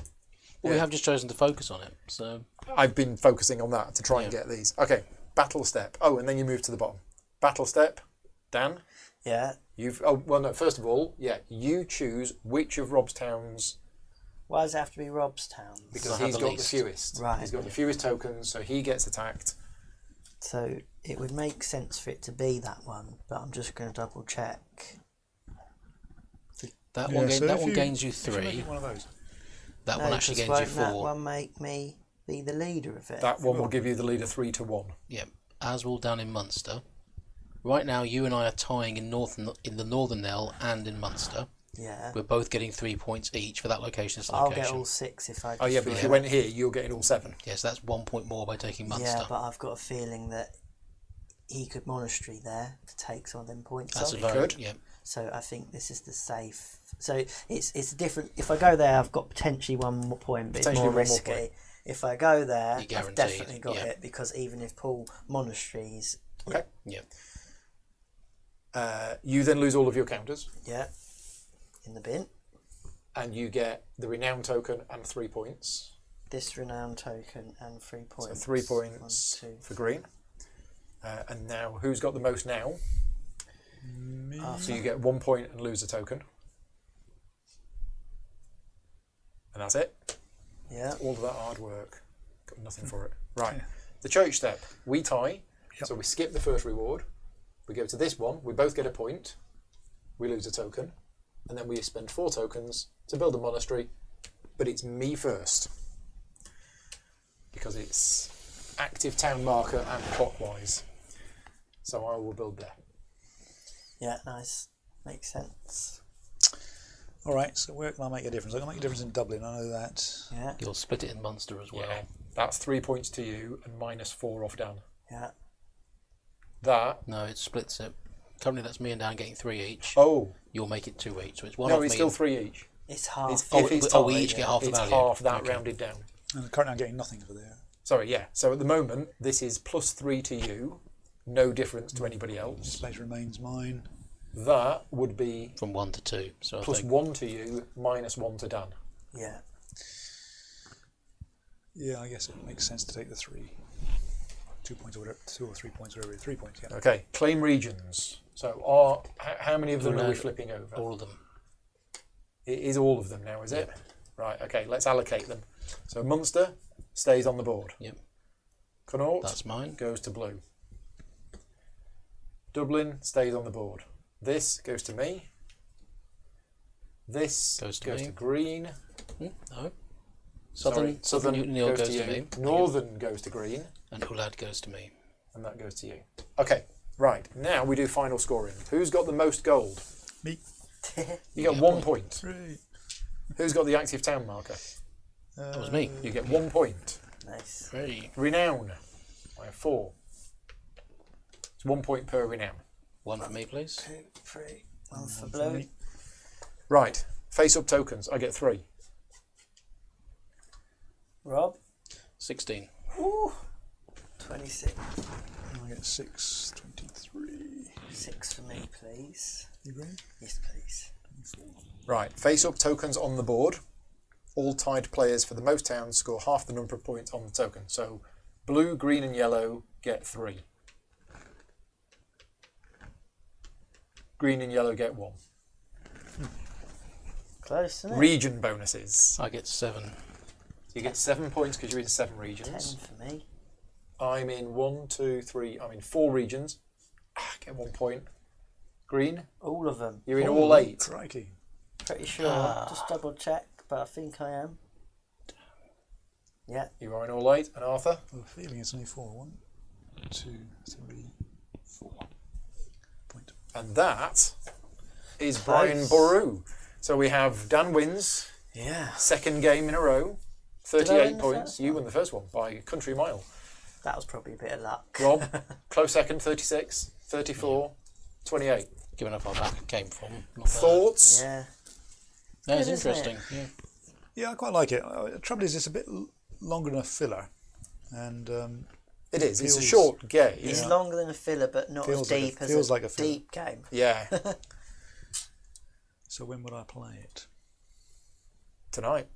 Well, we have just chosen to focus on it, so I've been focusing on that to try and get these. Okay, battle step. Oh, and then you move to the bottom. Battle step. Dan, Yeah. first of all, you choose which of Rob's towns, Why does it have to be Robstown? because I have he's the got least. the fewest. Right. He's got the fewest tokens, so he gets attacked. So it would make sense for it to be that one, but I'm just going to double check. that Yeah, one so if gains you if you make 3. it one of those. That No, one actually 'cause gains you won't 4. that one make me be the leader of it? That one will give you the leader 3-1. Yep, as will down in Munster. Right now, you and I are tying in the Northern Nell and in Munster. Yeah. We're both getting 3 points each for that location. I'll get all 6 if I just Oh yeah, but if you went here, you're getting all 7. Yes, that's 1 point more by taking Munster. Yeah, but I've got a feeling that he could monastery there to take some of them points That's off. a very could. yeah. So I think this is the safe. So it's different. If I go there, I've got potentially 1 more point, but it's Potentially more 1 more risky. point. If I go there, You're I've guaranteed, definitely got yeah. it, because even if Paul monasteries, Okay. Yeah. You then lose all of your counters, yeah, in the bin. and you get the renown token and 3 points. This renown token and 3 points. So 3 points 1, 2, for green. And now, who's got the most now? Me. So you get 1 point and lose a token. And that's it. Yeah. All of that hard work. Got nothing for it. Right. Yeah. The church step. We tie. Yep. So we skip the first reward. We go to this one. We both get a point. We lose a token. And then we spend 4 tokens to build a monastery. But it's me first. Because it's active town marker and clockwise. So I will build there. Yeah, nice. Makes sense. All right, so where can I make a difference? I can make a difference in Dublin. I know that. Yeah, You'll split it in Munster as well. Yeah. That's 3 points to you and minus 4 off Dan. yeah. That. No, it splits it. Currently, that's me and Dan getting 3 each. Oh. You'll make it 2 each, so it's 1 No, off it's me. still 3 each. It's half. It's- Oh, if it's we tied, each get half the it's value. half that Okay. rounded down. And currently I'm getting nothing for there. Sorry, yeah. So at the moment, this is plus 3 to you. No difference to anybody else. Space remains mine. That would be From 1 to 2. So plus I think 1 to you, minus 1 to Dan. Yeah. Yeah, I guess it makes sense to take the 3. 2 points or whatever, 2 or 3 points, whatever. 3 points, yeah. Okay, claim regions. So how many of them are we flipping over? all of them. It is all of them now, is it? Right, okay, let's allocate them. So Munster stays on the board. Yep, Connaught that's mine. goes to blue. Dublin stays on the board. This goes to me. This Goes to me. green. No. Sorry, Southern Newton goes, goes to to you. me. Northern goes to green, And Ulad goes to me. and that goes to you. Okay, right. Now we do final scoring. Who's got the most gold? Me. You get Yeah, 1 point. 3. Who's got the active town marker? That was me. You get 1 point. Nice. 3. Renown. I have 4. It's 1 point per renown. 1 for me, please. 2, 3. 1 for for blue. me. Right. Face-up tokens. I get 3. Rob. 16. Ooh. 26. I get 6, 23. 6 for me, please. You agree? Yes, please. 24. Right. Face-up tokens on the board. All tied players for the most towns score half the number of points on the token. So blue, green and yellow get 3. Green and yellow get 1. Close, isn't it? Region bonuses. I get 7. You get 7 points because you're in 7 regions. 10 for me. I'm in 1, 2, 3. I'm in 4 regions. Get 1 point. Green. All of them. You're in all 8. Crikey. Pretty sure. Just double check, but I think I am. Yeah. You are in all 8. And Arthur? I have a feeling it's only 4. 1, 2, 3, 4. Point. And that is Brian Boru. So we have Dan wins. Yeah. Second game in a row. Did I win 38 the points. first You one? won the first one by a country mile. That was probably a bit of luck. Rob, close second, 36, 34, 28. Given up our back came from. Not bad. Thoughts? Yeah. No, it's Good, isn't it? interesting. Yeah. Yeah, I quite like it. The trouble is, it's a bit longer than a filler, and It is. It's a Feels- short game. It's Yeah. longer than a filler, but not Feels as like a- deep as feels a like a filler. deep game. Yeah. so when would I play it? Tonight.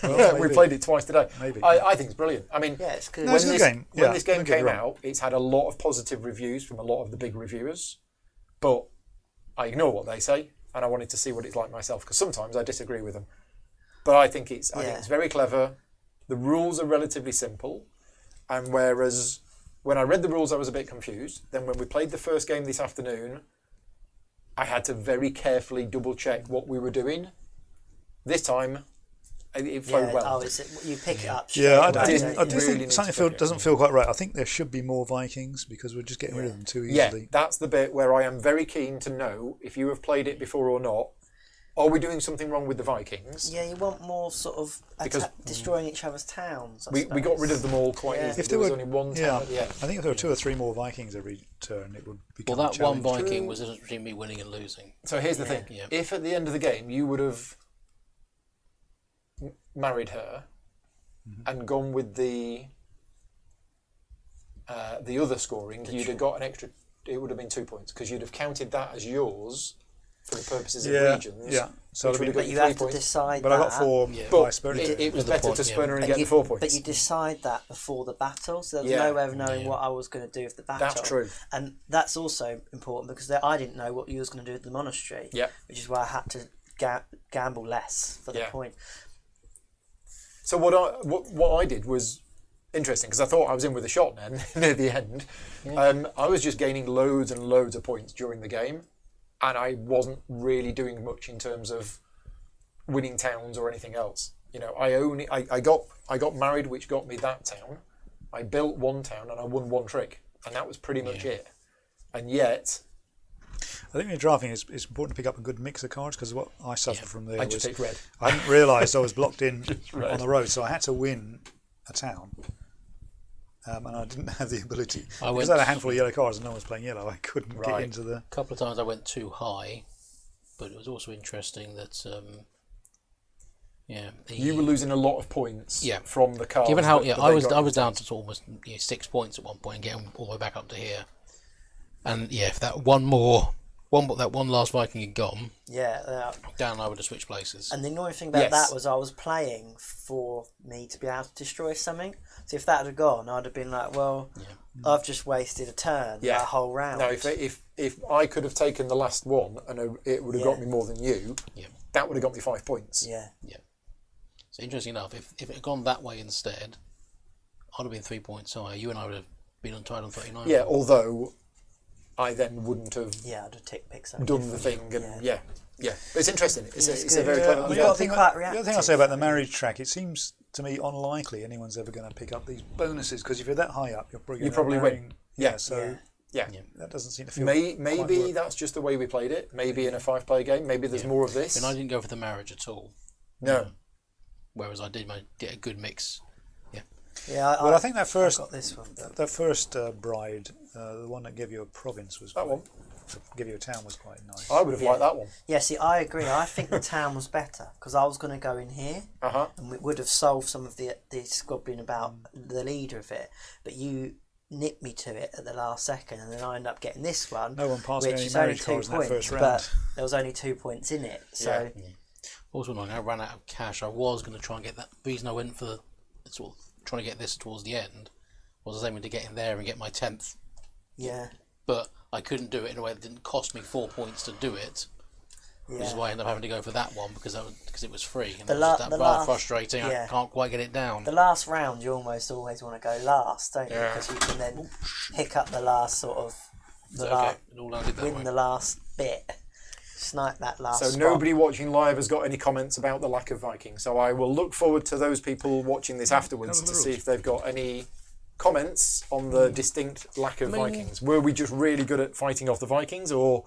Well, Yeah, we maybe. played it twice today. Maybe. I think it's brilliant. I mean, Yeah, it's good. No, it's a when good this, game. when Yeah, this game don't get me came wrong. out, it's had a lot of positive reviews from a lot of the big reviewers, but I ignore what they say, and I wanted to see what it's like myself, because sometimes I disagree with them. But I think it's very clever. The rules are relatively simple, and whereas when I read the rules I was a bit confused, then when we played the first game this afternoon, I had to very carefully double check what we were doing. This time, it flowed Yeah. well. Oh, is it? You pick it up. Yeah, straight away, didn't- don't I you? do really think need something to check it. doesn't feel quite right. I think there should be more Vikings because we're just getting rid of them too Yeah, easily. that's the bit where I am very keen to know if you have played it before or not. Are we doing something wrong with the Vikings? Yeah, you want more sort of Because- destroying each other's towns. I We got rid of them all quite Yeah. easily. If there was were- only one yeah, town at the end. I think if there were 2 or 3 more Vikings every turn, it would become Well, a that one challenge. Viking was the difference between me winning and losing. So here's the thing. Yeah. If at the end of the game you would have married her and gone with the other scoring, you'd have got an extra. It would have been 2 points because you'd have counted that as yours for the purposes of Yeah, regions. yeah. So which I would mean, have But you 3 have to points. decide but that. I got 4 Yeah. by But Spurning. it was the better point, to yeah. spurner and And get you- the 4 points. But you decide that before the battle, so there's Yeah. no way of knowing what I was going to do with the battle. That's true. And that's also important because I didn't know what you was going to do with the monastery. Yeah. Which is why I had to gamble less for the Yeah. point. So what I did was interesting because I thought I was in with a shot then near the end. I was just gaining loads and loads of points during the game, and I wasn't really doing much in terms of winning towns or anything else. You know, I got married, which got me that town. I built one town and I won one trick, and that was pretty much it. And yet, I think when you're drafting, it's important to pick up a good mix of cards because what I suffered from there I was just picked red. I hadn't realised I was blocked in red. on the road, so I had to win a town. And I didn't have the ability. Because I had a handful of yellow cards and no one was playing yellow, I couldn't get Right. into the... A couple of times I went too high, but it was also interesting that You were losing a lot of points Yeah. from the cards. given how that- yeah that I they was got I in was the down towns. to almost 6 points at one point and getting all the way back up to here, and yeah, if that one last Viking had gone Yeah. down, I would have switched places. And the annoying thing about Yes. that was I was playing for me to be able to destroy something. So if that had gone, I'd have been like, well, I've just wasted a turn, Yeah. a whole round. No, if I could have taken the last one and it would have got me more than you, Yeah. that would have got me 5 points. Yeah. So interesting enough, if it had gone that way instead, I'd have been 3 points higher. You and I would have been untied on 39. Yeah, although I then wouldn't have Yeah, I'd have picked something done the different. thing. And yeah. But it's interesting. It's It's a good. very Yeah, clever. I mean, The gotta other be thing quite the other thing I reactive. say about the marriage track, it seems to me unlikely anyone's ever going to pick up these bonuses because if you're that high up, you're probably You gonna probably marrying- win. Yeah. So Yeah. that doesn't seem to feel Maybe quite that's just the way we played it. Maybe in a 5-player game, maybe there's more of this. And I didn't go for the marriage at all, No. whereas I did get a good mix. Yeah, Well, I think that first got this one. But that first bride, the one that gave you a province was That quite, one. to give you a town was quite nice. I would have liked that one. yeah, see, I agree. I think the town was better because I was going to go in here Uh-huh. and we would have solved some of the squabbling about the leader of it. But you nipped me to it at the last second, and then I ended up getting this one. No one passed me which any is only marriage 2 cards in that points, first round. but there was only 2 points in it. So Also annoying, I ran out of cash. I was going to try and get that. The reason I went for sort of trying to get this towards the end was I was aiming to get in there and get my 10th, yeah, but I couldn't do it in a way that didn't cost me 4 points to do it. which is why I ended up having to go for that one because it was free. And The that la- was just the that rather last- frustrating. yeah. I can't quite get it down. The last round, you almost always want to go last, don't you? Yeah. Because you can then pick up the last sort of the Okay, it all landed that win way. the last bit, snipe that last. So spot. nobody watching live has got any comments about the lack of Vikings. So I will look forward to those people watching this afterwards Cover the to see rules. if they've got any comments on the distinct lack of Vikings. Were we just really good at fighting off the Vikings, or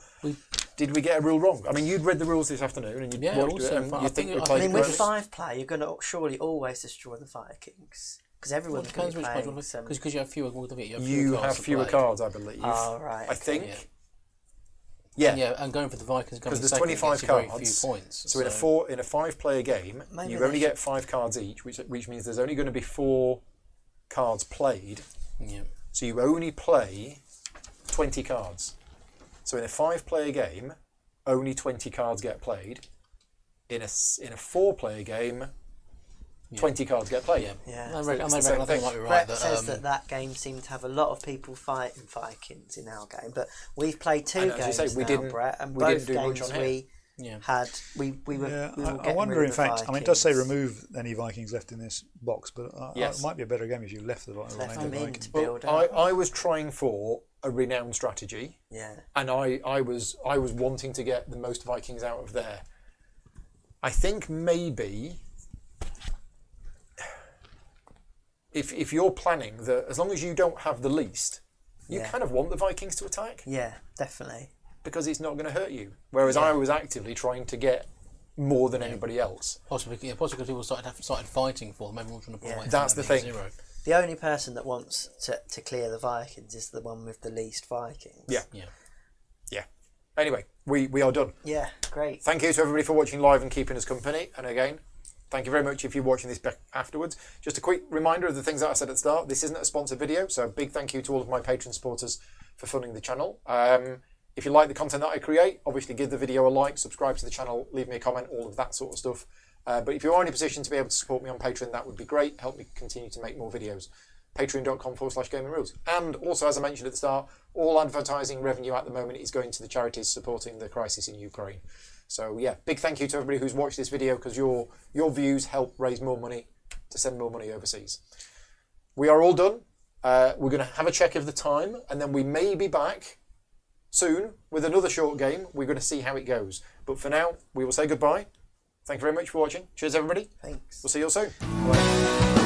did we get a rule wrong? I mean, you'd read the rules this afternoon and you watched also, it, and I you think- think we I played I mean, with correctly? 5-player, you're going to surely always destroy the Vikings because Well, everyone's it going depends to which be card playing you some. because you have fewer. You cards have to fewer play. cards, I believe. Oh, right. I think. okay. Yeah. Yeah, and going for the Vikings Because because there's 25 very cards. few points. So in a 5-player game, Maybe you they only should- get 5 cards each, which means there's only going to be 4 cards played. Yeah. So you only play 20 cards. So in a 5-player game, only 20 cards get played. In a 4-player game, 20 cards get played. Yeah. Yeah. I reckon It's the same I think thing. I might be right. Brett That, says that game seemed to have a lot of people fighting Vikings in our game, but we've played 2 And as you games say, we now, didn't- Brett, and we both didn't do much games on here. Yeah. we were. Yeah, we were I getting wonder. rid In of fact, the I mean, it does say Vikings. remove any Vikings left in this box, but Yes. it might be a better game if you left the Left remainder them in Vikings. to Well, build up. I was trying for a renowned strategy, Yeah. and I was wanting to get the most Vikings out of there. I think maybe if you're planning that, as long as you don't have the least, you Yeah. kind of want the Vikings to attack Yeah, definitely. because it's not going to hurt you. Whereas I was actively trying to get more than anybody else. Possibly because people started fighting for them. Everyone's trying to pull Yeah. away from That's them the being thing. 0. The only person that wants to clear the Vikings is the one with the least Vikings. Yeah. Yeah. Anyway, we are done. Yeah, great. Thank you to everybody for watching live and keeping us company. And again, thank you very much if you're watching this back afterwards. Just a quick reminder of the things that I said at the start. This isn't a sponsored video, so a big thank you to all of my Patreon supporters for funding the channel. If you like the content that I create, obviously give the video a like, subscribe to the channel, leave me a comment, all of that sort of stuff. But if you are in a position to be able to support me on Patreon, that would be great. Help me continue to make more videos. Patreon.com/gamingrules. And also, as I mentioned at the start, all advertising revenue at the moment is going to the charities supporting the crisis in Ukraine. So yeah, big thank you to everybody who's watched this video because your views help raise more money to send more money overseas. We are all done. We're going to have a check of the time and then we may be back soon with another short game. We're going to see how it goes. But for now, we will say goodbye. Thank you very much for watching. Cheers, everybody. Thanks. We'll see you all soon. Bye.